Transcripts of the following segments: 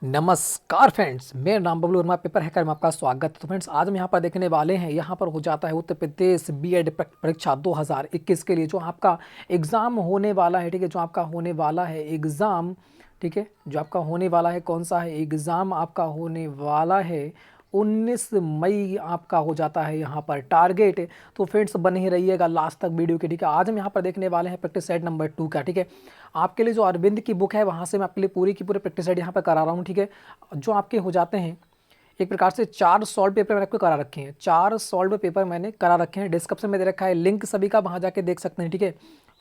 नमस्कार फ्रेंड्स, मेरा नाम बबलू वर्मा, पेपर हैकर में आपका स्वागत है। तो फ्रेंड्स, आज हम यहाँ पर देखने वाले हैं, यहाँ पर हो जाता है उत्तर प्रदेश बीएड परीक्षा 2021 के लिए जो आपका एग्ज़ाम होने वाला है। ठीक है, जो आपका होने वाला है एग्ज़ाम, ठीक है, जो आपका होने वाला है कौन सा है एग्ज़ाम, आपका होने वाला है 19 मई आपका हो जाता है यहाँ पर टारगेट। तो फ्रेंड्स, बने ही रहिएगा लास्ट तक वीडियो के। ठीक है, आज हम यहाँ पर देखने वाले हैं प्रैक्टिस सेट नंबर 2 का। ठीक है, आपके लिए जो अरविंद की बुक है वहाँ से मैं आपके लिए पूरी की पूरी प्रैक्टिस सेट यहाँ पर करा रहा हूँ। ठीक है, जो आपके हो जाते हैं एक प्रकार से 4 सॉल्व पेपर मैंने आपको करा रखे हैं, 4 सॉल्व पेपर मैंने करा रखे हैं। डिस्क्रिप्शन में दे रखा है लिंक सभी का, वहाँ जाके देख सकते हैं। ठीक है,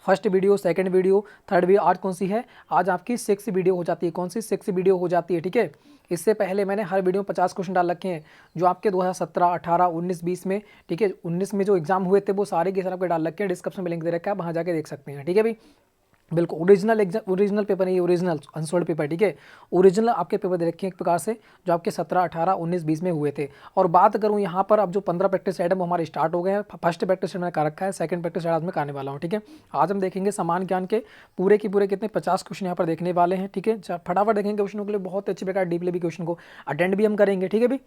first video, second video, third video. आज कौन सी है? आज आपकी 6 वीडियो हो जाती है। कौन सी 6 वीडियो हो जाती है? ठीक है, इससे पहले मैंने हर वीडियो में 50 क्वेश्चन डाल रखे हैं जो आपके 2017, 18, 19, 20 में, ठीक है, 19 में जो एग्जाम हुए थे वो सारे के सारे आपके डाल रखे हैं। डिस्क्रिप्शन में लिंक दे रखा है, वहाँ जाके देख सकते हैं। ठीक है भाई, बिल्कुल ओरिजिनल एग्जाम, ओरिजिनल पेपर नहीं, ओरिजिनल अनसोल्ड पेपर। ठीक है, ओरिजिनल आपके पेपर दे रखे हैं एक प्रकार से जो आपके 17, 18, 19, 20 में हुए थे। और बात करूं यहाँ पर, अब जो 15 प्रैक्टिस सेट है वो हमारे स्टार्ट हो गए हैं। फर्स्ट प्रैक्टिस सेट मैंने कर रखा है, सेकंड प्रैक्टिस सेट आज मैं करने वाला हूँ। ठीक है, आज हम देखेंगे समान ज्ञान के पूरे की पूरे कितने 50 क्वेश्चन यहाँ पर देखने वाले हैं। ठीक है, फटाफट देखेंगे क्वेश्चनों के लिए, बहुत अच्छी प्रकार डीपली भी क्वेश्चन को अटेंड भी हम करेंगे। ठीक है भाई,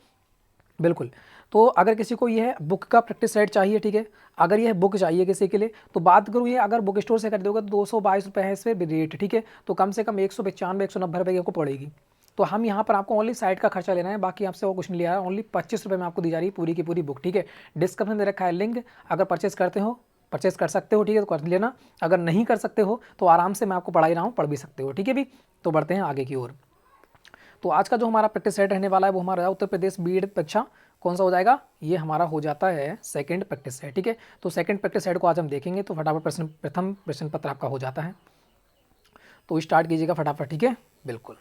बिल्कुल। तो अगर किसी को यह बुक का प्रैक्टिस सेट चाहिए, ठीक है, अगर यह बुक चाहिए किसी के लिए, तो बात करूँ ये अगर बुक स्टोर से कर दोगे तो 222 रुपये है इस पर रेट। ठीक है, तो कम से कम 195, 190 रुपये आपको पड़ेगी। तो हम यहाँ पर आपको ओनली साइट का खर्चा लेना है, बाकी आपसे वो कुछ नहीं लिया है। ओनली 25 रुपये में आपको दी जा रही है पूरी की पूरी बुक। ठीक है, डिस्क्रिप्शन में रखा है लिंक, अगर परचेस करते हो, परचेस कर सकते हो। ठीक है, तो कर लेना। अगर नहीं कर सकते हो तो आराम से मैं आपको पढ़ा ही रहा हूँ, पढ़ भी सकते हो। ठीक है भी, तो बढ़ते हैं आगे की ओर। तो आज का जो हमारा प्रैक्टिस सेट रहने वाला है वो हमारा उत्तर प्रदेश बीएड परीक्षा कौन सा हो जाएगा, ये हमारा हो जाता है सेकंड प्रैक्टिस सेट। ठीक है, तो सेकंड प्रैक्टिस सेट को आज हम देखेंगे। तो फटाफट प्रथम प्रश्न पत्र आपका हो जाता है, तो स्टार्ट कीजिएगा फटाफट। ठीक है, बिल्कुल,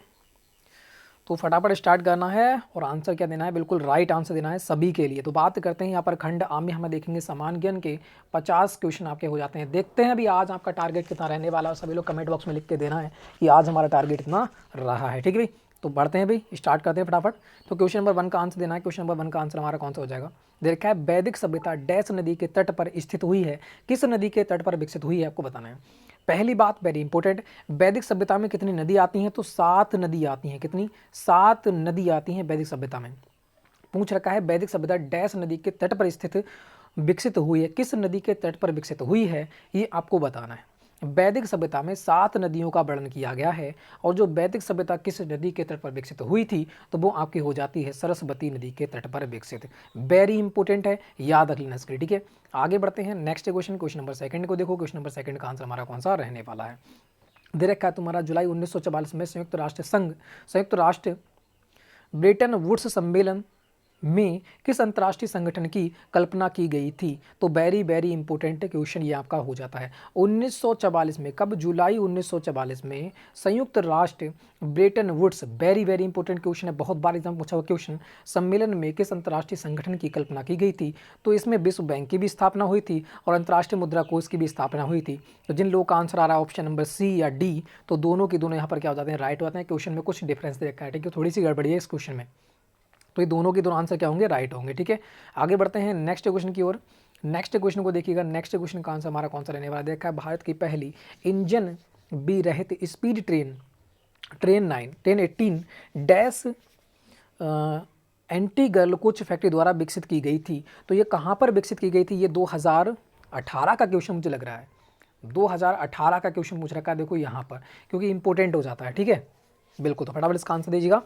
तो फटाफट स्टार्ट करना है और आंसर क्या देना है, बिल्कुल राइट आंसर देना है सभी के लिए। तो बात करते हैं यहाँ पर खंड आ में हमें देखेंगे समान ज्ञान के 50 क्वेश्चन आपके हो जाते हैं। देखते हैं अभी आज आपका टारगेट कितना रहने वाला है, सभी लोग कमेंट बॉक्स में लिख के देना है कि आज हमारा टारगेट कितना रहा है। ठीक है भाई, तो बढ़ते हैं भाई, स्टार्ट करते हैं फटाफट। तो क्वेश्चन नंबर 1 का आंसर देना है। क्वेश्चन नंबर 1 का आंसर हमारा कौन सा हो जाएगा, देखा है वैदिक सभ्यता डैश नदी के तट पर स्थित हुई है, किस नदी के तट पर विकसित हुई है, आपको बताना है। पहली बात वेरी इंपॉर्टेंट, वैदिक सभ्यता में कितनी नदी आती हैं, तो 7 नदी आती हैं। कितनी? 7 नदी आती हैं वैदिक सभ्यता में। पूछ रखा है वैदिक सभ्यता डैश नदी के तट पर स्थित विकसित हुई है, किस नदी के तट पर विकसित हुई है, ये आपको बताना है। वैदिक सभ्यता में 7 नदियों का वर्णन किया गया है, और जो वैदिक सभ्यता किस नदी के तट पर विकसित हुई थी, तो वो आपकी हो जाती है सरस्वती नदी के तट पर विकसित। वेरी इंपॉर्टेंट है, याद रख लेना इसके लिए। ठीक है, आगे बढ़ते हैं नेक्स्ट क्वेश्चन, क्वेश्चन नंबर 2 को देखो। क्वेश्चन नंबर 2 का आंसर हमारा कौन सा रहने वाला है, दे रखा है तुम्हारा जुलाई 1944 में संयुक्त राष्ट्र संघ, संयुक्त राष्ट्र ब्रेटन वुड्स सम्मेलन में किस अंतर्राष्ट्रीय संगठन की कल्पना की गई थी। तो वेरी वेरी इंपॉर्टेंट क्वेश्चन ये आपका हो जाता है। 1944 में, कब? जुलाई 1944 में संयुक्त राष्ट्र Bretton Woods, very very important question है, बहुत बार एग्जाम पूछा हुआ क्वेश्चन, सम्मेलन में किस अंतर्राष्ट्रीय संगठन की कल्पना की गई थी। तो इसमें विश्व बैंक की भी स्थापना हुई थी और अंतर्राष्ट्रीय मुद्रा कोष की भी स्थापना हुई थी। तो जिन लोगों का आंसर आ रहा है ऑप्शन नंबर सी या डी, तो दोनों के दोनों यहाँ पर क्या हो जाते हैं, राइट हो जाते हैं। क्वेश्चन में कुछ डिफरेंस दे रखा है, ठीक है, थोड़ी सी गड़बड़ी है इस क्वेश्चन में, तो ये दोनों के दोनों आंसर क्या होंगे, राइट होंगे। ठीक है, आगे बढ़ते हैं नेक्स्ट क्वेश्चन की ओर। नेक्स्ट क्वेश्चन को देखिएगा, नेक्स्ट क्वेश्चन का आंसर हमारा कौन सा रहने वाला है, देखा है भारत की पहली इंजन बी रहित speed train, train 9 1018 dash anti girl कुछ फैक्ट्री द्वारा विकसित की गई थी। तो ये कहाँ पर विकसित की गई थी, ये 2018 का क्वेश्चन मुझे लग रहा है, 2018 का क्वेश्चन पूछ रखा है, देखो यहाँ पर, क्योंकि इंपॉर्टेंट हो जाता है। ठीक है, बिल्कुल, तो फटाफट इसका आंसर दीजिएगा।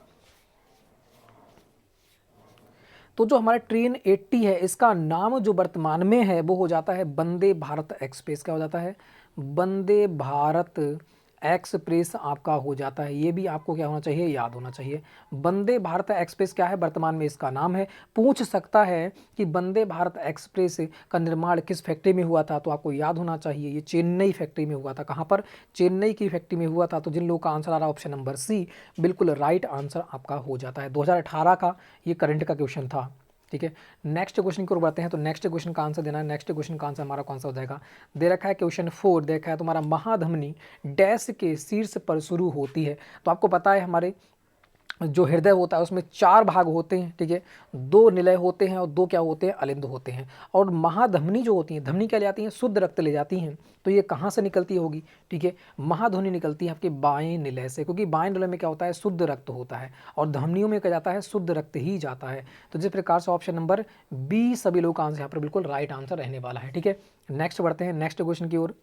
तो जो हमारा ट्रेन 80 है, इसका नाम जो वर्तमान में है वो हो जाता है वंदे भारत एक्सप्रेस। क्या हो जाता है, वंदे भारत एक्सप्रेस आपका हो जाता है। ये भी आपको क्या होना चाहिए, याद होना चाहिए। वंदे भारत एक्सप्रेस क्या है, वर्तमान में इसका नाम है। पूछ सकता है कि वंदे भारत एक्सप्रेस का निर्माण किस फैक्ट्री में हुआ था, तो आपको याद होना चाहिए ये चेन्नई फैक्ट्री में हुआ था। कहाँ पर? चेन्नई की फैक्ट्री में हुआ था। तो जिन लोगों का आंसर आ रहा है ऑप्शन नंबर सी, बिल्कुल राइट आंसर आपका हो जाता है। 2018 का ये करंट का क्वेश्चन था। ठीक है, नेक्स्ट क्वेश्चन की ओर बढ़ते हैं। तो नेक्स्ट क्वेश्चन का आंसर देना है। नेक्स्ट क्वेश्चन का आंसर हमारा कौन सा हो जाएगा, दे रखा है क्वेश्चन 4, देखा है तुम्हारा महाधमनी डैश के शीर्ष पर शुरू होती है। तो आपको पता है हमारे जो हृदय होता है उसमें 4 भाग होते हैं, ठीक है, 2 निलय होते हैं और 2 क्या होते हैं, अलिंद होते हैं। और महाधमनी जो होती है, धमनी क्या ले जाती हैं, शुद्ध रक्त ले जाती हैं। तो ये कहाँ से निकलती होगी, ठीक है, महाध्वनि निकलती है आपके बाएं निलय से, क्योंकि बाएं निलय में क्या होता है, शुद्ध रक्त होता है, और धमनियों में क्या जाता है, शुद्ध रक्त ही जाता है। तो जिस प्रकार से ऑप्शन नंबर बी सभी लोग का आंसर यहाँ पर बिल्कुल राइट आंसर रहने वाला है, ठीक है। नेक्स्ट बढ़ते हैं नेक्स्ट क्वेश्चन की ओर।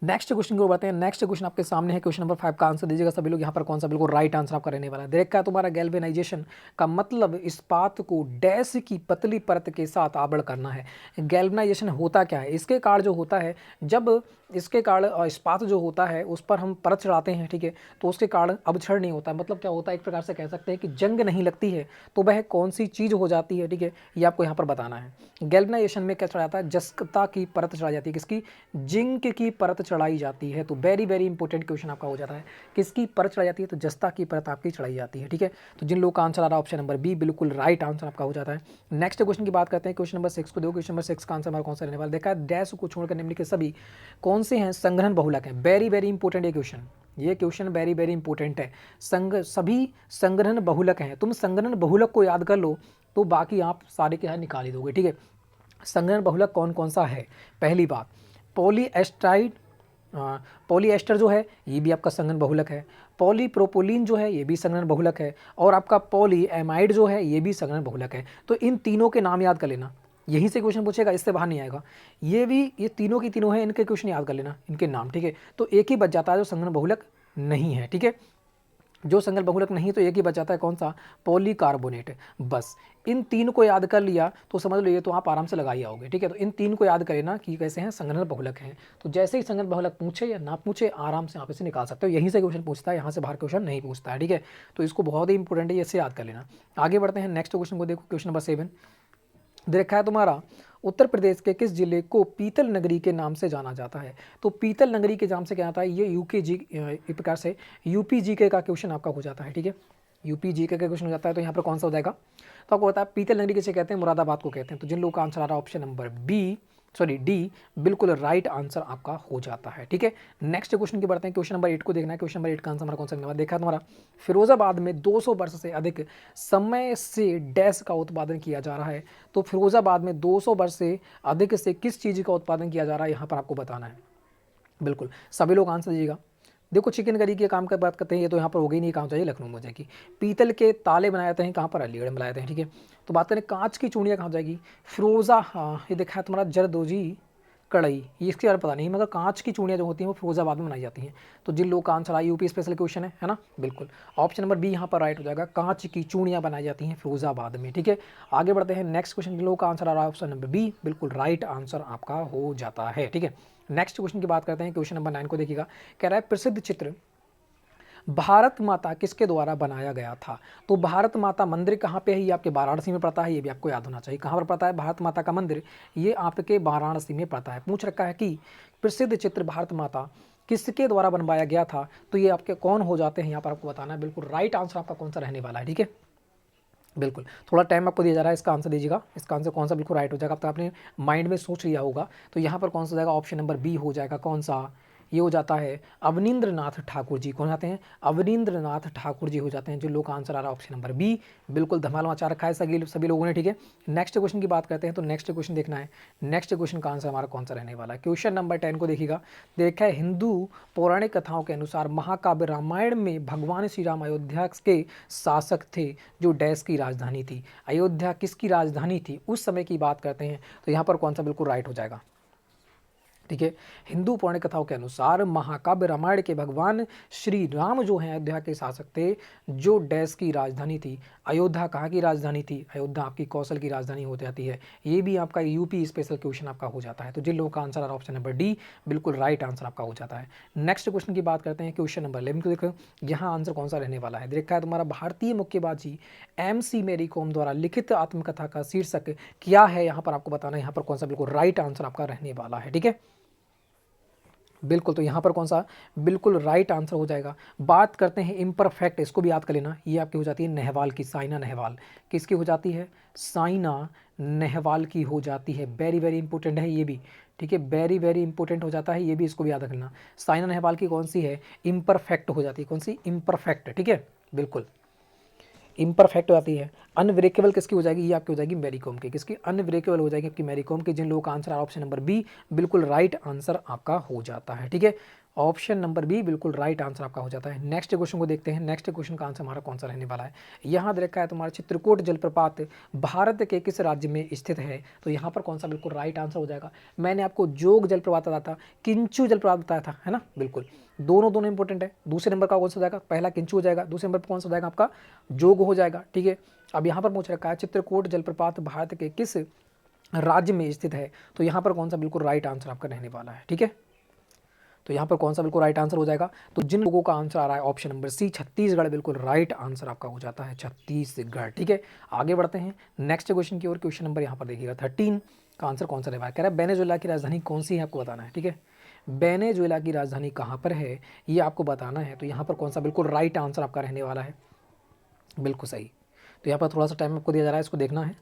नेक्स्ट क्वेश्चन की ओर बढ़ते हैं। नेक्स्ट क्वेश्चन आपके सामने है, क्वेश्चन नंबर 5 का आंसर दीजिएगा सभी लोग। यहाँ पर कौन सा बिल्कुल राइट आंसर आपका रहने वाला है। देखा है तुम्हारा, गैल्वेनाइजेशन का मतलब इस्पात को डैश की पतली परत के साथ आवरण करना है। गैल्वेनाइजेशन होता क्या है, इसके कारण जो होता है, जब इसके कारण इस्पात जो होता है उस पर हम परत चढ़ाते हैं, ठीक है, तो उसके कारण अवक्षय नहीं होता है। मतलब क्या होता है, एक प्रकार से कह सकते हैं कि जंग नहीं लगती है। तो वह कौन सी चीज़ हो जाती है, ठीक है, ये आपको यहाँ पर बताना है। गैल्वेनाइजेशन में क्या चढ़ा जाता है, जस्कता की परत चढ़ाई जाती है। किसकी, जिंक की परत चढ़ाई जाती है। तो वेरी वेरी इंपॉर्टेंट क्वेश्चन आपका हो जाता है, किसकी परत चढ़ाई जाती है, तो जस्ता की परत आपकी चढ़ाई जाती है, ठीक है। तो जिन लोग का आंसर आ रहा है ऑप्शन नंबर बी बिल्कुल राइट आंसर आपका हो जाता है। नेक्स्ट क्वेश्चन की बात करते हैं, क्वेश्चन नंबर 6 को देखो। क्वेश्चन नंबर 6 का आंसर हमारा कौन सा रहने वाला, देखा है, डैश को छोड़कर निम्नलिखित सभी कौन से हैं संग्रहण बहुलक हैं। वेरी वेरी इंपॉर्टेंट ये क्वेश्चन वेरी वेरी इंपॉर्टेंट है। सभी संग्रहण बहुलक हैं। तुम संग्रहण बहुलक को याद कर लो तो बाकी आप सारे के निकाल ही दोगे, ठीक है। संग्रहण बहुलक कौन कौन सा है, पहली बात पॉलीएस्टाइड, पॉलीएस्टर जो है ये भी आपका संघनन बहुलक है। पॉलीप्रोपोलिन जो है ये भी संघनन बहुलक है। और आपका पॉलीएमाइड जो है ये भी संघनन बहुलक है। तो इन तीनों के नाम याद कर लेना, यहीं से क्वेश्चन पूछेगा, इससे बाहर नहीं आएगा। ये तीनों की तीनों है, इनके क्वेश्चन याद कर लेना, इनके नाम, ठीक है। तो एक ही बच जाता है जो संघनन बहुलक नहीं है, ठीक है। जो संगल बहुलक नहीं तो एक ही बचाता है, कौन सा, पॉलीकार्बोनेट। बस इन तीन को याद कर लिया तो समझ लो ये तो आप आराम से लगा ही आओगे, ठीक है। तो इन तीन को याद करें ना कि कैसे हैं, संगठन बहुलक हैं। तो जैसे ही संगठन बहुलक पूछे या ना पूछे आराम से आप इसे निकाल सकते हो। यहीं से क्वेश्चन पूछता है, यहाँ से बाहर क्वेश्चन नहीं पूछता है, ठीक है। तो इसको बहुत ही इंपॉर्टेंट है, इसे याद कर लेना। आगे बढ़ते हैं नेक्स्ट क्वेश्चन को देखो। क्वेश्चन नंबर 7 देखा है तुम्हारा, उत्तर प्रदेश के किस जिले को पीतल नगरी के नाम से जाना जाता है। तो पीतल नगरी के नाम से क्या आता है, ये यूके एक प्रकार से यूपी जीके का क्वेश्चन आपका हो जाता है, ठीक है। यूपी जीके का क्वेश्चन हो जाता है। तो यहाँ पर कौन सा हो जाएगा, तो आपको पता है पीतल नगरी किसे कहते हैं, मुरादाबाद को कहते हैं। तो जिन लोगों का आंसर आ रहा है ऑप्शन नंबर डी बिल्कुल राइट आंसर आपका हो जाता है, ठीक है। नेक्स्ट क्वेश्चन की बढ़ते हैं। क्वेश्चन नंबर 8 को देखना है। क्वेश्चन नंबर 8 का आंसर हमारा कौन सा होगा, देखा तुम्हारा, फिरोजाबाद में 200 वर्ष से अधिक समय से डैश का उत्पादन किया जा रहा है। तो फिरोजाबाद में 200 वर्ष से अधिक से किस चीज़ का उत्पादन किया जा रहा है, यहाँ पर आपको बताना है। बिल्कुल सभी लोग आंसर दीजिएगा। देखो चिकन करी के काम की बात करते हैं, ये तो यहाँ पर हो गई नहीं, कहाँ चाहिए, लखनऊ में जाएगी। पीतल के ताले बनाए जाते हैं, कहाँ पर, अलीगढ़ में बनाए जाते हैं, ठीक है। तो बात करें कांच की चूड़ियाँ कहाँ जाएगी, फिरोजा, हाँ ये देखा है तुम्हारा जरदोजी कढ़ाई, ये इसके बारे में पता नहीं, मगर कांच की चूड़ियाँ जो होती हैं वो फिरोजाबाद में बनाई जाती हैं। तो जिन लोग का आंसर आया, यूपी स्पेशल क्वेश्चन है ना, बिल्कुल ऑप्शन नंबर बी यहाँ पर राइट हो जाएगा, कांच की चूड़ियाँ बनाई जाती हैं फिरोजाबाद में, ठीक है। आगे बढ़ते हैं नेक्स्ट क्वेश्चन, जिन लोगों का आंसर आ रहा है ऑप्शन नंबर बी बिल्कुल राइट आंसर आपका हो जाता है, ठीक है। नेक्स्ट क्वेश्चन की बात करते हैं। क्वेश्चन नंबर 9 को देखिएगा, कह रहा है प्रसिद्ध चित्र भारत माता किसके द्वारा बनाया गया था। तो भारत माता मंदिर कहाँ पे है, ये आपके वाराणसी में पड़ता है, ये भी आपको याद होना चाहिए। कहाँ पर पड़ता है भारत माता का मंदिर, ये आपके वाराणसी में पड़ता है। पूछ रखा है कि प्रसिद्ध चित्र भारत माता किसके द्वारा बनवाया गया था, तो ये आपके कौन हो जाते हैं, यहाँ पर आपको बताना है। बिल्कुल राइट आंसर आपका कौन सा रहने वाला है, ठीक है। बिल्कुल थोड़ा टाइम आपको दिया जा रहा है, इसका आंसर दीजिएगा। इसका आंसर कौन सा बिल्कुल राइट हो जाएगा, अब तक आपने माइंड में सोच लिया होगा। तो यहाँ पर कौन सा जाएगा, ऑप्शन नंबर बी हो जाएगा, कौन सा, ये हो जाता है अवनींद्र नाथ ठाकुर जी। कौन आते हैं, अवनींद्र नाथ ठाकुर जी हो जाते हैं। जो लोग का आंसर आ रहा है ऑप्शन नंबर बी बिल्कुल धमाल मचा रखा है सभी लोगों ने, ठीक है। नेक्स्ट क्वेश्चन की बात करते हैं। तो नेक्स्ट क्वेश्चन देखना है, नेक्स्ट क्वेश्चन का आंसर हमारा कौन सा रहने वाला है। क्वेश्चन नंबर 10 को देखिएगा, देखा है हिंदू पौराणिक कथाओं के अनुसार महाकाव्य रामायण में भगवान श्री राम अयोध्या के शासक थे, जो डैश की राजधानी थी। अयोध्या किसकी राजधानी थी उस समय की बात करते हैं। तो यहाँ पर कौन सा बिल्कुल राइट हो जाएगा, ठीक है। हिंदू पौराणिक कथाओं के अनुसार महाकाव्य रामायण के भगवान श्री राम जो हैं अयोध्या के शासक थे, जो डैश की राजधानी थी। अयोध्या कहाँ की राजधानी थी, अयोध्या आपकी कौशल की राजधानी हो जाती है। ये भी आपका यूपी स्पेशल क्वेश्चन आपका हो जाता है। तो जिन लोगों का आंसर आ रहा है ऑप्शन नंबर डी बिल्कुल राइट आंसर आपका हो जाता है। नेक्स्ट क्वेश्चन की बात करते हैं। क्वेश्चन नंबर 11 को देखो, यहाँ आंसर कौन सा रहने वाला है। देखा है तुम्हारा, भारतीय मुक्केबाजी MC मैरी कॉम द्वारा लिखित आत्मकथा का शीर्षक क्या है, यहाँ पर आपको बताना है। यहाँ पर कौन सा बिल्कुल राइट आंसर आपका रहने वाला है, ठीक है। बिल्कुल, तो यहाँ पर कौन सा बिल्कुल राइट आंसर हो जाएगा। बात करते हैं इम्परफेक्ट, इसको भी याद कर लेना, ये आपकी हो जाती है नेहवाल की, साइना नेहवाल। किसकी हो जाती है, साइना नेहवाल की हो जाती है। वेरी वेरी इंपॉर्टेंट है ये भी, ठीक है, वेरी वेरी इंपॉर्टेंट हो जाता है, ये भी इसको भी याद रखना। साइना नेहवाल की कौन सी है, इम्परफेक्ट हो जाती है, कौन सी, इम्परफेक्ट, ठीक है, बिल्कुल इम्परफेक्ट हो जाती है। अनब्रेकेबल किसकी हो जाएगी, ये आपकी हो जाएगी मैरी कॉम की, किसकी, अनब्रेकेबल हो जाएगी आपकी मैरी कॉम की। जिन लोगों का आंसर ऑप्शन नंबर बी बिल्कुल राइट आंसर आपका हो जाता है, ठीक है, ऑप्शन नंबर बी बिल्कुल राइट आंसर आपका हो जाता है। नेक्स्ट क्वेश्चन को देखते हैं, नेक्स्ट क्वेश्चन का आंसर हमारा कौन सा रहने वाला है। यहाँ दे रखा है तुम्हारा चित्रकूट जलप्रपात भारत के किस राज्य में स्थित है, तो यहाँ पर कौन सा बिल्कुल राइट आंसर हो जाएगा। मैंने आपको जोग जलप्रपात बताया था, किंचु जलप्रपात बताया था, है ना, बिल्कुल दोनों दोनों इंपॉर्टेंट है। दूसरे नंबर का कौन सा हो जाएगा, पहला किंचु हो जाएगा, दूसरे नंबर पर कौन सा हो जाएगा आपका जोग हो जाएगा, ठीक है। अब यहाँ पर पूछ रखा है चित्रकूट जलप्रपात भारत के किस राज्य में स्थित है, तो यहाँ पर कौन सा बिल्कुल राइट आंसर आपका रहने वाला है, ठीक है। तो यहाँ पर कौन सा बिल्कुल राइट आंसर हो जाएगा, तो जिन लोगों का आंसर आ रहा है ऑप्शन नंबर सी छत्तीसगढ़, बिल्कुल राइट आंसर आपका हो जाता है छत्तीसगढ़, ठीक है। आगे बढ़ते हैं नेक्स्ट क्वेश्चन की ओर। क्वेश्चन नंबर यहाँ पर देखिएगा 13 का आंसर कौन सा रहेगा, कह रहा है वेनेजुएला की राजधानी कौन सी है आपको बताना है, ठीक है। वेनेजुएला की राजधानी कहाँ पर है ये आपको बताना है, तो यहाँ पर कौन सा बिल्कुल राइट आंसर आपका रहने वाला है, बिल्कुल सही। तो यहाँ पर थोड़ा सा टाइम आपको दिया जा रहा है, इसको देखना है,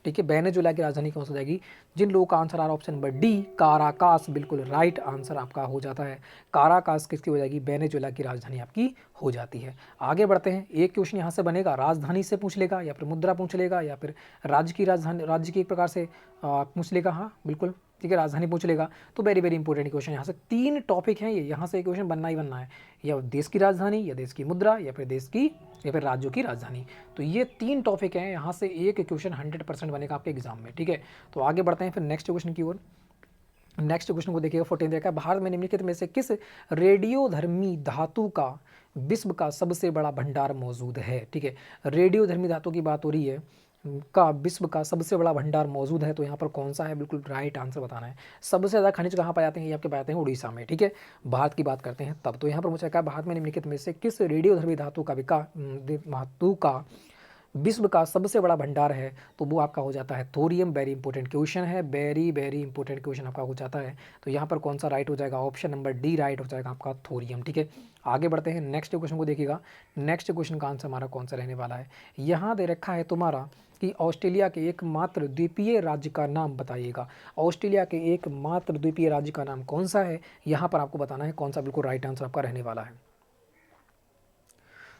ठीक है। वेनेजुएला की राजधानी कौन सी हो जाएगी, जिन लोगों का आंसर आ रहा है ऑप्शन नंबर डी काराकास, बिल्कुल राइट आंसर आपका हो जाता है। काराकास किसकी हो जाएगी, वेनेजुएला की राजधानी आपकी हो जाती है। आगे बढ़ते हैं, एक क्वेश्चन यहाँ से बनेगा, राजधानी से पूछ लेगा या फिर मुद्रा पूछ लेगा या फिर राज्य की राजधानी, राज्य की एक प्रकार से पूछ लेगा, हाँ बिल्कुल, ठीक है, राजधानी पूछ लेगा। तो वेरी वेरी इंपॉर्टेंट क्वेश्चन, यहाँ से 3 टॉपिक हैं ये, यहाँ से क्वेश्चन बनना ही बनना है, या देश की राजधानी, या देश की मुद्रा, या फिर देश की, या फिर राज्यों की राजधानी। तो ये 3 टॉपिक हैं, यहाँ से एक क्वेश्चन 100% बनेगा आपके एग्जाम में, ठीक है। तो आगे बढ़ते हैं फिर नेक्स्ट क्वेश्चन की ओर। नेक्स्ट क्वेश्चन को देखिएगा 14 देखा, भारत में निम्नलिखित में से किस रेडियोधर्मी धातु का विश्व का सबसे बड़ा भंडार मौजूद है, ठीक है। रेडियोधर्मी धातु की बात हो रही है, का विश्व का सबसे बड़ा भंडार मौजूद है, तो यहाँ पर कौन सा है, बिल्कुल राइट आंसर बताना है। सबसे ज़्यादा खनिज कहाँ पाए जाते हैं, ये आपके पाए जाते हैं उड़ीसा में, ठीक है। भारत की बात करते हैं तब, तो यहाँ पर मुझे कहा भारत में निम्नलिखित में से किस रेडियोधर्मी धातु का धातु का विश्व का सबसे बड़ा भंडार है, तो वो आपका हो जाता है थोरियम। वेरी इंपॉर्टेंट क्वेश्चन है, वेरी वेरी इंपॉर्टेंट क्वेश्चन आपका हो जाता है। तो यहाँ पर कौन सा राइट हो जाएगा, ऑप्शन नंबर डी राइट हो जाएगा आपका थोरियम, ठीक है। आगे बढ़ते हैं नेक्स्ट क्वेश्चन को देखिएगा, नेक्स्ट क्वेश्चन का आंसर हमारा कौन सा रहने वाला है। यहाँ दे रखा है तुम्हारा कि ऑस्ट्रेलिया के एकमात्र द्वीपीय राज्य का नाम बताइएगा। ऑस्ट्रेलिया के एकमात्र द्वीपीय राज्य का नाम कौन सा है, यहाँ पर आपको बताना है कौन सा बिल्कुल राइट आंसर आपका रहने वाला है।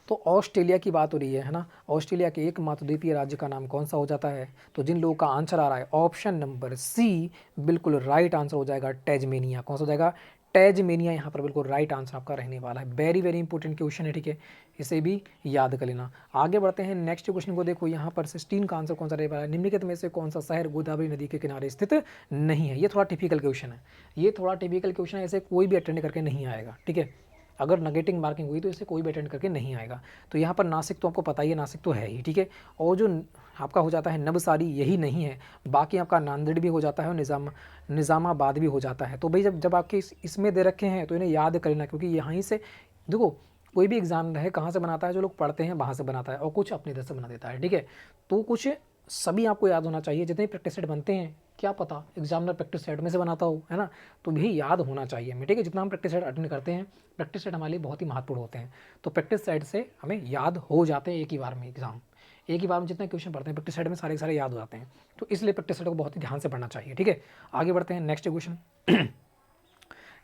तो ऑस्ट्रेलिया की बात हो रही है ना, ऑस्ट्रेलिया के एकमात्र द्वीपीय राज्य का नाम कौन सा हो जाता है, तो जिन लोगों का आंसर आ रहा है ऑप्शन नंबर सी बिल्कुल राइट आंसर हो जाएगा टेजमेनिया। कौन सा हो जाएगा, टेजमेनिया यहाँ पर बिल्कुल राइट आंसर आपका रहने वाला है। वेरी वेरी इंपॉर्टेंट क्वेश्चन है, ठीक है, इसे भी याद कर लेना। आगे बढ़ते हैं नेक्स्ट क्वेश्चन को देखो, यहाँ पर 16 का आंसर कौन सा रहने वाला है, निम्नलिखित में से कौन सा शहर गोदावरी नदी के किनारे स्थित नहीं है। ये थोड़ा टिपिकल क्वेश्चन है, ये थोड़ा टिपिकल क्वेश्चन है, ऐसे कोई भी अटेंड करके नहीं आएगा, ठीक है। अगर नेगेटिव मार्किंग हुई तो इसे कोई भी अटेंड करके नहीं आएगा। तो यहाँ पर नासिक तो आपको पता ही है, नासिक तो है ही, ठीक है। और जो आपका हो जाता है नवसारी, यही नहीं है, बाकी आपका नांदेड़ भी हो जाता है और निज़ामाबाद भी हो जाता है। तो भाई जब आपके इसमें दे रखे हैं तो इन्हें याद कर लेना, क्योंकि यहीं से देखो कोई भी एग्जाम है कहाँ से बनाता है, जो लोग पढ़ते हैं वहाँ से बनाता है, और कुछ अपनी तरफ से बना देता है, ठीक है। तो कुछ सभी आपको याद होना चाहिए, जितने प्रैक्टिस सेट बनते हैं, क्या पता एग्जामिनर प्रैक्टिस सेट में से बनाता हो, है ना, तो भी याद होना चाहिए हमें, ठीक है। जितना हम प्रैक्टिस सेट अटेंड करते हैं, प्रैक्टिस सेट हमारे लिए बहुत ही महत्वपूर्ण होते हैं, तो प्रैक्टिस सेट से हमें याद हो जाते हैं एक ही बार में एग्जाम, एक ही बार में जितने क्वेश्चन पढ़ते हैं प्रैक्टिस सेट में सारे सारे याद हो जाते हैं। तो इसलिए प्रैक्टिस सेट को बहुत ही ध्यान से पढ़ना चाहिए, ठीक है। आगे बढ़ते हैं नेक्स्ट क्वेश्चन।